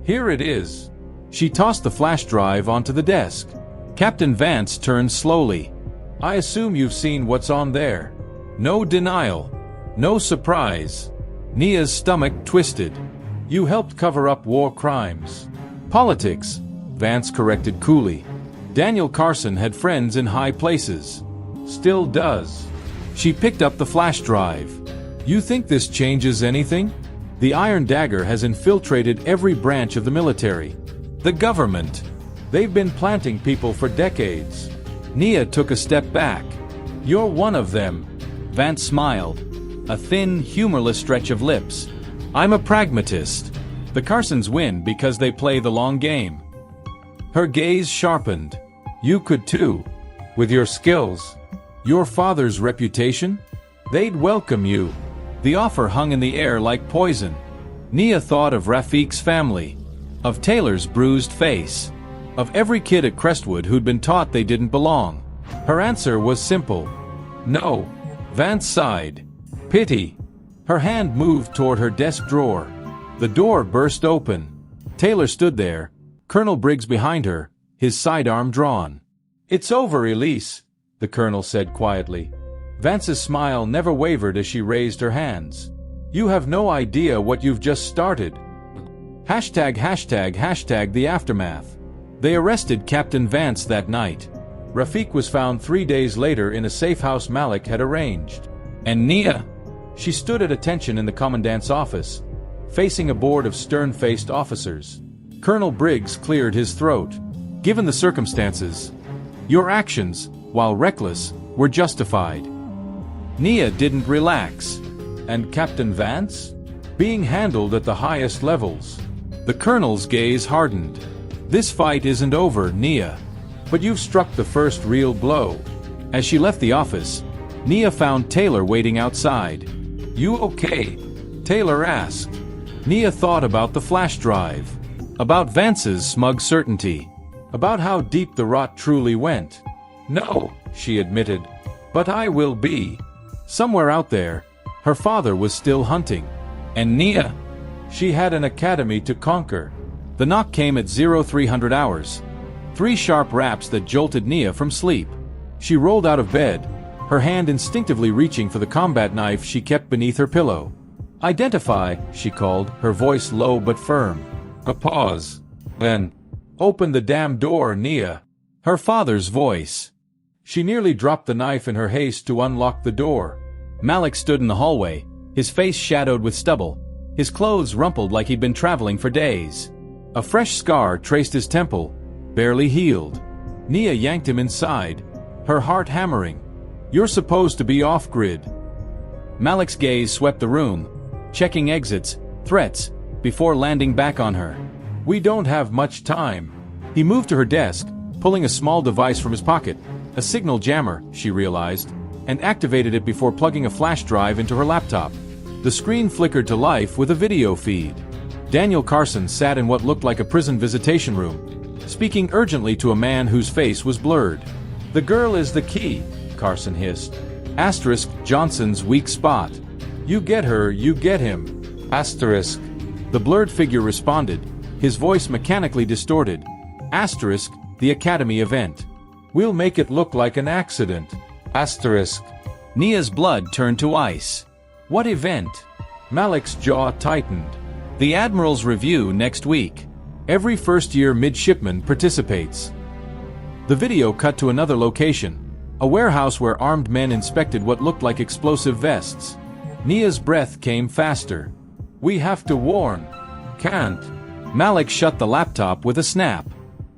"Here it is." She tossed the flash drive onto the desk. Captain Vance turned slowly. "I assume you've seen what's on there." No denial. No surprise. Nia's stomach twisted. "You helped cover up war crimes." "Politics," Vance corrected coolly. Daniel Carson had friends in high places. Still does. She picked up the flash drive. "You think this changes anything?" The Iron Dagger has infiltrated every branch of the military. The government. They've been planting people for decades. Nia took a step back. "You're one of them." Vance smiled. A thin, humorless stretch of lips. "I'm a pragmatist. The Carsons win because they play the long game." Her gaze sharpened. "You could too. With your skills. Your father's reputation? They'd welcome you." The offer hung in the air like poison. Nia thought of Rafiq's family, of Taylor's bruised face, of every kid at Crestwood who'd been taught they didn't belong. Her answer was simple. "No." Vance sighed. "Pity." Her hand moved toward her desk drawer. The door burst open. Taylor stood there, Colonel Briggs behind her, his sidearm drawn. "It's over, Elise," the colonel said quietly. Vance's smile never wavered as she raised her hands. "You have no idea what you've just started." #### the aftermath. They arrested Captain Vance that night. Rafiq was found 3 days later in a safe house Malik had arranged. And Nia? She stood at attention in the commandant's office, facing a board of stern-faced officers. Colonel Briggs cleared his throat. "Given the circumstances, your actions, while reckless, were justified." Nia didn't relax. And Captain Vance? Being handled at the highest levels. The colonel's gaze hardened. This fight isn't over, Nia. But you've struck the first real blow. As she left the office, Nia found Taylor waiting outside. You okay? Taylor asked. Nia thought about the flash drive. About Vance's smug certainty. About how deep the rot truly went. No, she admitted. But I will be. Somewhere out there, her father was still hunting. And Nia? She had an academy to conquer. The knock came at 0300 hours. 3 sharp raps that jolted Nia from sleep. She rolled out of bed, her hand instinctively reaching for the combat knife she kept beneath her pillow. Identify, she called, her voice low but firm. A pause. Then, open the damn door, Nia. Her father's voice. She nearly dropped the knife in her haste to unlock the door. Malik stood in the hallway, his face shadowed with stubble, his clothes rumpled like he'd been traveling for days. A fresh scar traced his temple, barely healed. Nia yanked him inside, her heart hammering. You're supposed to be off-grid. Malik's gaze swept the room, checking exits, threats, before landing back on her. We don't have much time. He moved to her desk, pulling a small device from his pocket, a signal jammer, she realized, and activated it before plugging a flash drive into her laptop. The screen flickered to life with a video feed. Daniel Carson sat in what looked like a prison visitation room, speaking urgently to a man whose face was blurred. The girl is the key, Carson hissed. Asterisk, Johnson's weak spot. You get her, you get him. Asterisk. The blurred figure responded, his voice mechanically distorted. Asterisk, the Academy event. We'll make it look like an accident. Asterisk. Nia's blood turned to ice. What event? Malik's jaw tightened. The Admiral's review next week. Every first-year midshipman participates. The video cut to another location, a warehouse where armed men inspected what looked like explosive vests. Nia's breath came faster. We have to warn. Can't. Malik shut the laptop with a snap.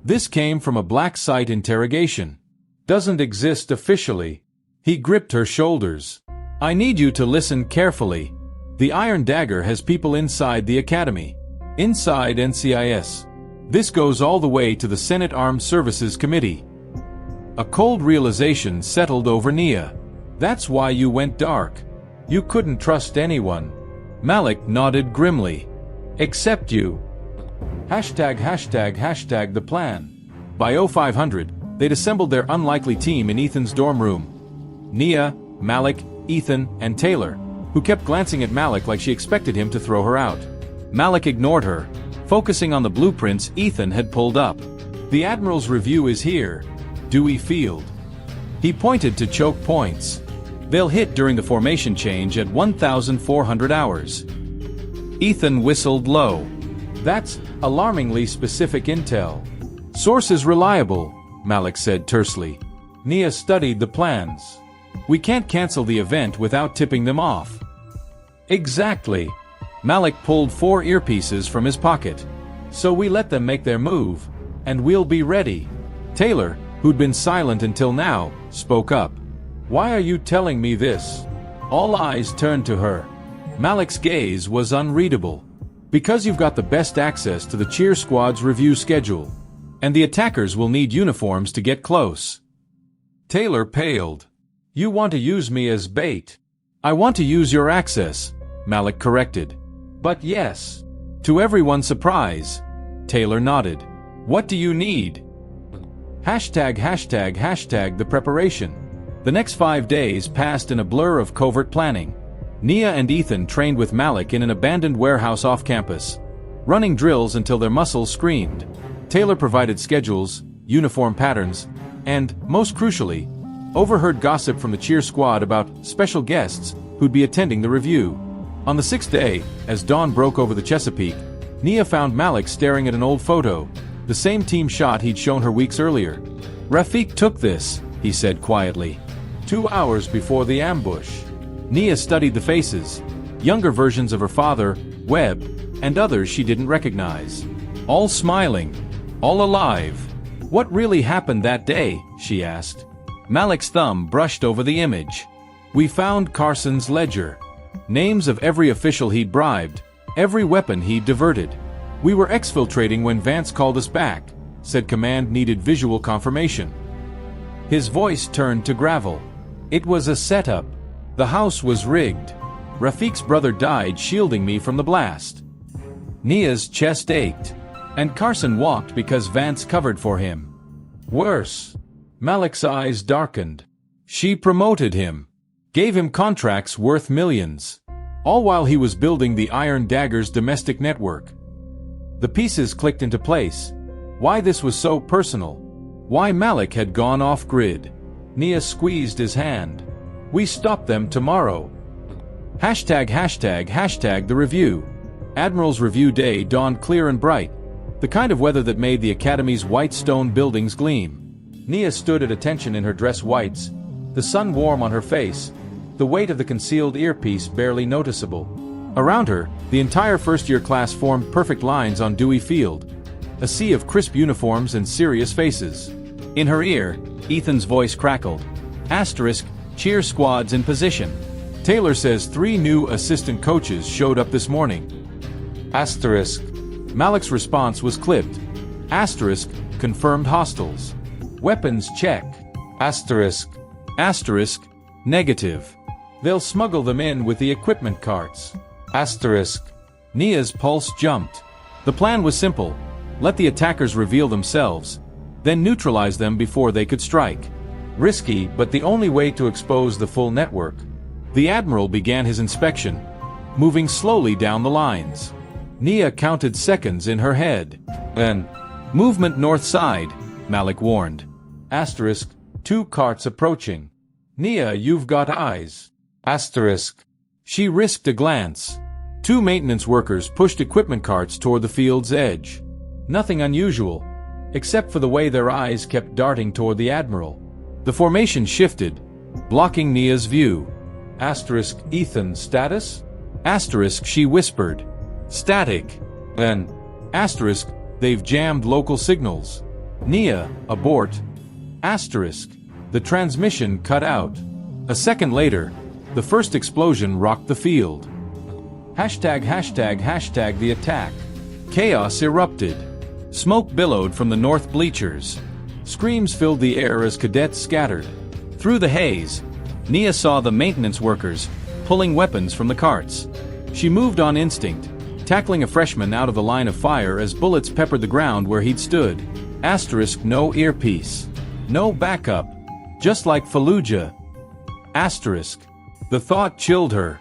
This came from a black site interrogation. Doesn't exist officially. He gripped her shoulders. I need you to listen carefully. The Iron Dagger has people inside the Academy. Inside NCIS. This goes all the way to the Senate Armed Services Committee. A cold realization settled over Nia. That's why you went dark. You couldn't trust anyone. Malik nodded grimly. Except you. #### the plan. By 0500, they'd assembled their unlikely team in Ethan's dorm room. Nia, Malik, Ethan, and Taylor, who kept glancing at Malik like she expected him to throw her out. Malik ignored her, focusing on the blueprints Ethan had pulled up. The Admiral's review is here. Dewey Field. He pointed to choke points. They'll hit during the formation change at 1,400 hours. Ethan whistled low. That's alarmingly specific intel. Source is reliable, Malik said tersely. Nia studied the plans. We can't cancel the event without tipping them off. Exactly. Malik pulled 4 earpieces from his pocket. So we let them make their move, and we'll be ready. Taylor, who'd been silent until now, spoke up. Why are you telling me this? All eyes turned to her. Malik's gaze was unreadable. Because you've got the best access to the cheer squad's review schedule. And the attackers will need uniforms to get close. Taylor paled. You want to use me as bait. I want to use your access, Malik corrected. But yes. To everyone's surprise, Taylor nodded. What do you need? #### the preparation. The next 5 days passed in a blur of covert planning. Nia and Ethan trained with Malik in an abandoned warehouse off campus, running drills until their muscles screamed. Taylor provided schedules, uniform patterns, and, most crucially, overheard gossip from the cheer squad about special guests who'd be attending the review. On the 6th day, as dawn broke over the Chesapeake, Nia found Malik staring at an old photo, the same team shot he'd shown her weeks earlier. Rafiq took this, he said quietly. 2 hours before the ambush. Nia studied the faces, younger versions of her father, Webb, and others she didn't recognize. All smiling, all alive. What really happened that day, she asked. Malik's thumb brushed over the image. We found Carson's ledger. Names of every official he'd bribed, every weapon he'd diverted. "We were exfiltrating when Vance called us back," said command needed visual confirmation. His voice turned to gravel. It was a setup. The house was rigged. Rafiq's brother died shielding me from the blast. Nia's chest ached. And Carson walked because Vance covered for him. Worse. Malik's eyes darkened. She promoted him. Gave him contracts worth millions. All while he was building the Iron Dagger's domestic network. The pieces clicked into place. Why this was so personal. Why Malik had gone off-grid. Nia squeezed his hand. "We stop them tomorrow." #### the review. Admiral's Review Day dawned clear and bright. The kind of weather that made the Academy's white stone buildings gleam. Nia stood at attention in her dress whites, the sun warm on her face, the weight of the concealed earpiece barely noticeable. Around her, the entire first-year class formed perfect lines on Dewey Field, a sea of crisp uniforms and serious faces. In her ear, Ethan's voice crackled. Cheer squads in position. Taylor says 3 new assistant coaches showed up this morning. Malik's response was clipped. Confirmed hostiles. Weapons check. Negative. They'll smuggle them in with the equipment carts. Nia's pulse jumped. The plan was simple. Let the attackers reveal themselves, then neutralize them before they could strike. Risky, but the only way to expose the full network. The Admiral began his inspection, moving slowly down the lines. Nia counted seconds in her head. Movement north side, Malik warned. 2 carts approaching. Nia, you've got eyes. She risked a glance. 2 maintenance workers pushed equipment carts toward the field's edge. Nothing unusual, except for the way their eyes kept darting toward the Admiral. The formation shifted, blocking Nia's view. Ethan, status? She whispered. Static. They've jammed local signals. Nia, abort. The transmission cut out. A second later, the first explosion rocked the field. The attack. Chaos erupted. Smoke billowed from the north bleachers. Screams filled the air as cadets scattered. Through the haze, Nia saw the maintenance workers pulling weapons from the carts. She moved on instinct, tackling a freshman out of the line of fire as bullets peppered the ground where he'd stood. No earpiece. No backup. Just like Fallujah. The thought chilled her.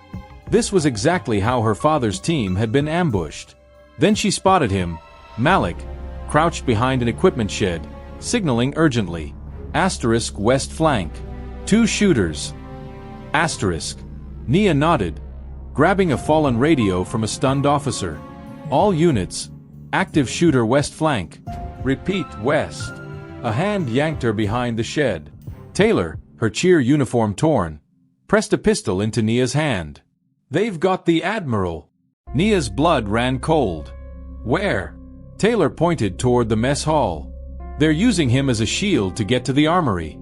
This was exactly how her father's team had been ambushed. Then she spotted him, Malik, crouched behind an equipment shed, signaling urgently. West flank. 2 shooters. Nia nodded, grabbing a fallen radio from a stunned officer. All units. Active shooter west flank. Repeat, west. A hand yanked her behind the shed. Taylor, her cheer uniform torn, pressed a pistol into Nia's hand. They've got the Admiral. Nia's blood ran cold. Where? Taylor pointed toward the mess hall. They're using him as a shield to get to the armory.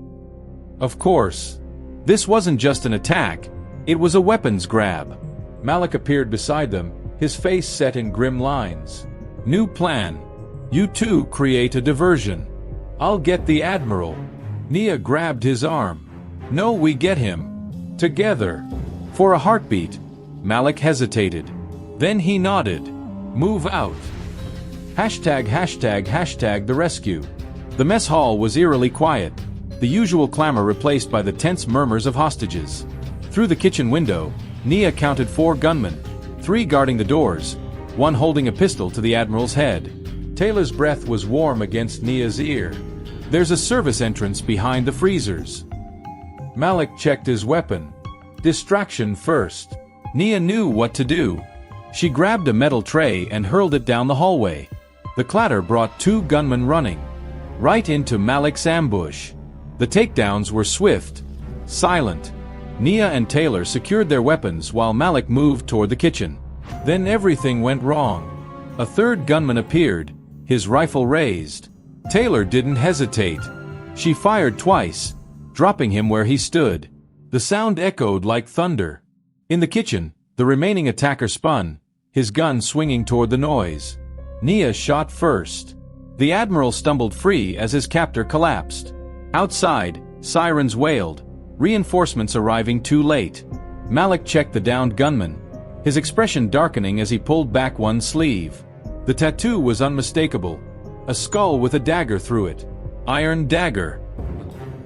Of course. This wasn't just an attack, it was a weapons grab. Malik appeared beside them, his face set in grim lines. New plan. You 2 create a diversion. I'll get the Admiral. Nia grabbed his arm. No, we get him. Together. For a heartbeat, Malik hesitated. Then he nodded. Move out. The rescue. The mess hall was eerily quiet, the usual clamor replaced by the tense murmurs of hostages. Through the kitchen window, Nia counted 4 gunmen, 3 guarding the doors, 1 holding a pistol to the Admiral's head. Taylor's breath was warm against Nia's ear. There's a service entrance behind the freezers. Malik checked his weapon. Distraction first. Nia knew what to do. She grabbed a metal tray and hurled it down the hallway. The clatter brought 2 gunmen running, right into Malik's ambush. The takedowns were swift, silent. Nia and Taylor secured their weapons while Malik moved toward the kitchen. Then everything went wrong. A 3rd gunman appeared, his rifle raised. Taylor didn't hesitate. She fired twice, dropping him where he stood. The sound echoed like thunder. In the kitchen, The remaining attacker spun, his gun swinging toward the noise. Nia shot first. The Admiral stumbled free as his captor collapsed. Outside, sirens wailed, reinforcements arriving too late. Malik checked the downed gunman, his expression darkening as he pulled back one sleeve. The tattoo was unmistakable, a skull with a dagger through it. Iron Dagger.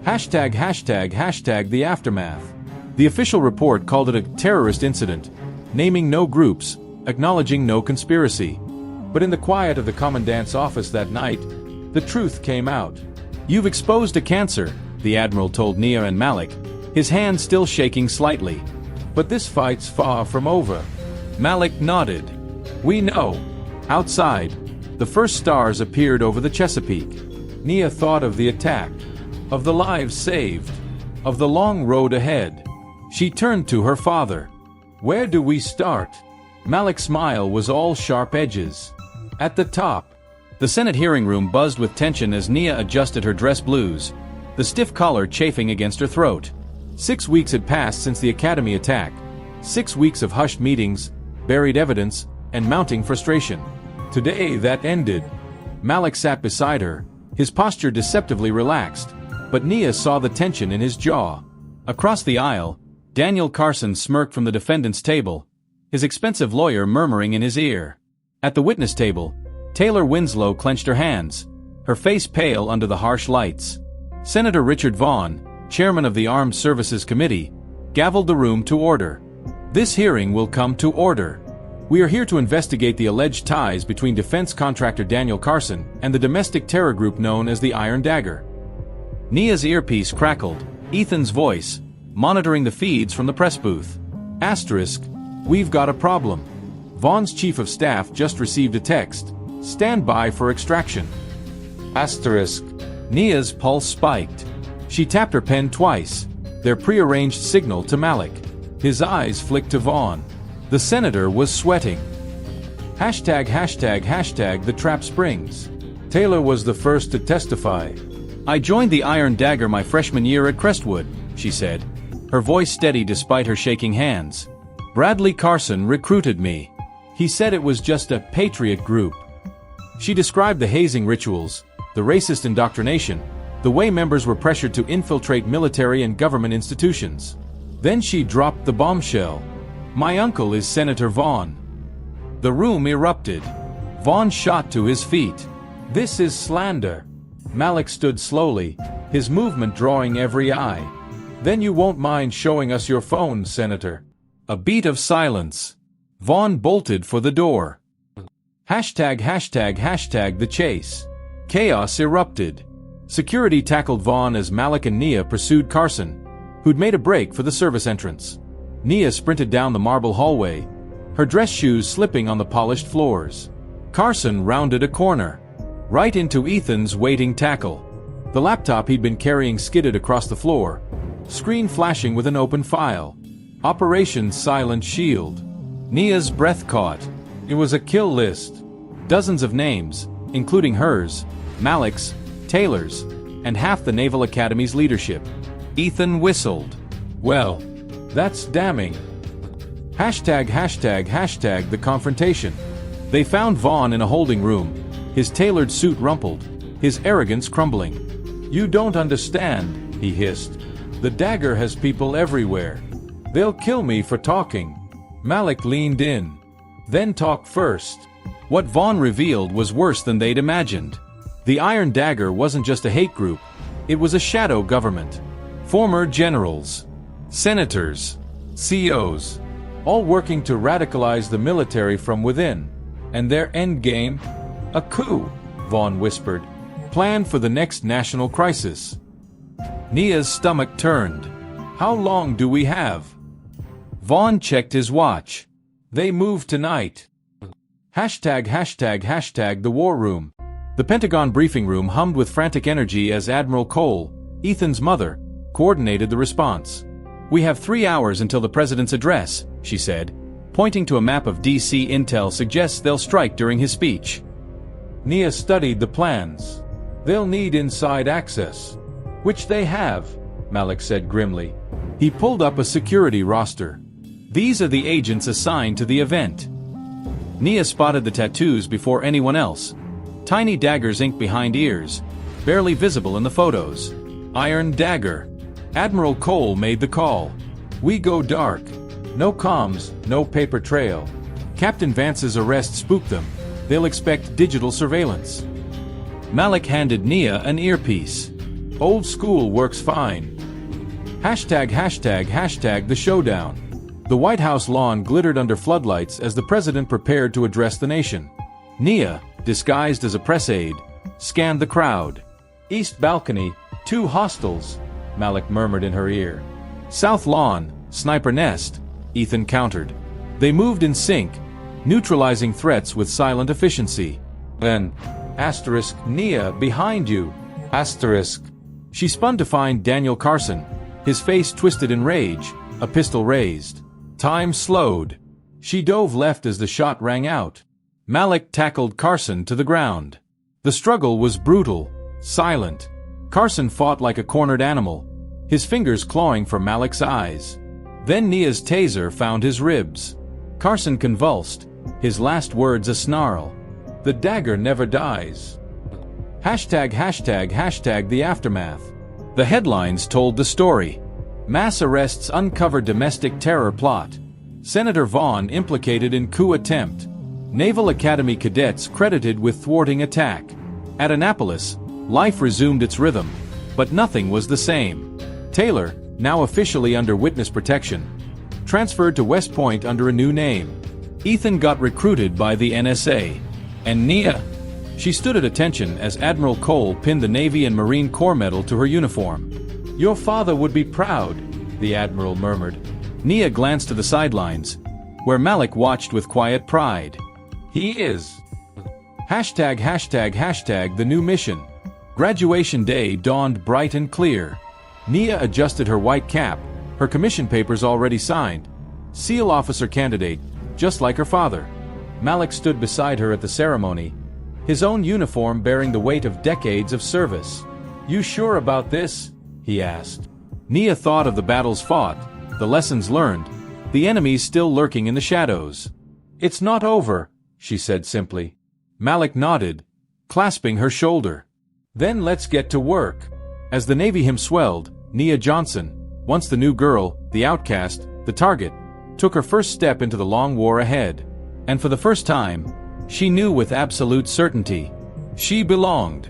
#### the aftermath. The official report called it a terrorist incident, naming no groups, acknowledging no conspiracy. But in the quiet of the commandant's office that night, the truth came out. "You've exposed a cancer," the Admiral told Nia and Malik, his hand still shaking slightly. "But this fight's far from over." Malik nodded. "We know." Outside, the first stars appeared over the Chesapeake. Nia thought of the attack, of the lives saved, of the long road ahead. She turned to her father. "Where do we start?" Malik's smile was all sharp edges. "At the top." The Senate hearing room buzzed with tension as Nia adjusted her dress blues, the stiff collar chafing against her throat. 6 weeks had passed since the Academy attack. 6 weeks of hushed meetings, buried evidence, and mounting frustration. Today that ended. Malik sat beside her, his posture deceptively relaxed, but Nia saw the tension in his jaw. Across the aisle, Daniel Carson smirked from the defendant's table, his expensive lawyer murmuring in his ear. At the witness table, Taylor Winslow clenched her hands, her face pale under the harsh lights. Senator Richard Vaughn, chairman of the Armed Services Committee, gavelled the room to order. "This hearing will come to order. We are here to investigate the alleged ties between defense contractor Daniel Carson and the domestic terror group known as the Iron Dagger." Nia's earpiece crackled, Ethan's voice, monitoring the feeds from the press booth. "We've got a problem. Vaughn's chief of staff just received a text. Stand by for extraction." Nia's pulse spiked. She tapped her pen twice, their prearranged signal to Malik. His eyes flicked to Vaughn. The senator was sweating. ###the trap springs. "Taylor was the first to testify. I joined the Iron Dagger my freshman year at Crestwood," she said, her voice steady despite her shaking hands. "Bradley Carson recruited me. He said it was just a patriot group." She described the hazing rituals, the racist indoctrination, the way members were pressured to infiltrate military and government institutions. Then she dropped the bombshell. "My uncle is Senator Vaughn." The room erupted. Vaughn shot to his feet. "This is slander." Malik stood slowly, his movement drawing every eye. "Then you won't mind showing us your phone, Senator." A beat of silence. Vaughn bolted for the door. ###the chase. Chaos erupted. Security tackled Vaughn as Malik and Nia pursued Carson, who'd made a break for the service entrance. Nia sprinted down the marble hallway, her dress shoes slipping on the polished floors. Carson rounded a corner, right into Ethan's waiting tackle. The laptop he'd been carrying skidded across the floor, screen flashing with an open file. Operation Silent Shield. Nia's breath caught. It was a kill list. Dozens of names, including hers, Malik's, Taylor's, and half the Naval Academy's leadership. Ethan whistled. "Well, that's damning." ###the confrontation. They found Vaughn in a holding room, his tailored suit rumpled, his arrogance crumbling. "You don't understand," he hissed. "The Dagger has people everywhere. They'll kill me for talking." Malik leaned in. "Then talk first." What Vaughn revealed was worse than they'd imagined. The Iron Dagger wasn't just a hate group, it was a shadow government. Former generals, senators, COs, all working to radicalize the military from within. And their endgame? A coup, Vaughn whispered, planned for the next national crisis. Nia's stomach turned. "How long do we have?" Vaughn checked his watch. "They move tonight." ###the war room. The Pentagon briefing room hummed with frantic energy as Admiral Cole, Ethan's mother, coordinated the response. "We have 3 hours until the president's address," she said, pointing to a map of DC intel suggests they'll strike during his speech. Nia studied the plans. "They'll need inside access." "Which they have," Malik said grimly. He pulled up a security roster. These are the agents assigned to the event. Nia spotted the tattoos before anyone else. Tiny daggers inked behind ears, barely visible in the photos. Iron dagger. Admiral Cole made the call. We go dark. No comms, no paper trail. Captain Vance's arrest spooked them. They'll expect digital surveillance. Malik handed Nia an earpiece. Old school works fine. #### the showdown. The White House lawn glittered under floodlights as the president prepared to address the nation. Nia, disguised as a press aide, scanned the crowd. East balcony, 2 hostiles, Malik murmured in her ear. South lawn, sniper nest, Ethan countered. They moved in sync, neutralizing threats with silent efficiency. Then, Nia, behind you, She spun to find Daniel Carson, his face twisted in rage, a pistol raised. Time slowed. She dove left as the shot rang out. Malik tackled Carson to the ground. The struggle was brutal, silent. Carson fought like a cornered animal, his fingers clawing for Malik's eyes. Then Nia's taser found his ribs. Carson convulsed, his last words a snarl. The dagger never dies. ### the aftermath. The headlines told the story. Mass arrests uncover domestic terror plot. Senator Vaughn implicated in coup attempt. Naval Academy cadets credited with thwarting attack. At Annapolis, life resumed its rhythm, but nothing was the same. Taylor, now officially under witness protection, transferred to West Point under a new name. Ethan got recruited by the NSA. And Nia? She stood at attention as Admiral Cole pinned the Navy and Marine Corps medal to her uniform. Your father would be proud, the Admiral murmured. Nia glanced to the sidelines, where Malik watched with quiet pride. He is. ### the new mission. Graduation day dawned bright and clear. Nia adjusted her white cap, her commission papers already signed. SEAL officer candidate, just like her father. Malik stood beside her at the ceremony, his own uniform bearing the weight of decades of service. You sure about this? He asked. Nia thought of the battles fought, the lessons learned, the enemies still lurking in the shadows. It's not over, she said simply. Malik nodded, clasping her shoulder. Then let's get to work. As the Navy hymn swelled, Nia Johnson, once the new girl, the outcast, the target, took her first step into the long war ahead. And for the first time, she knew with absolute certainty, she belonged.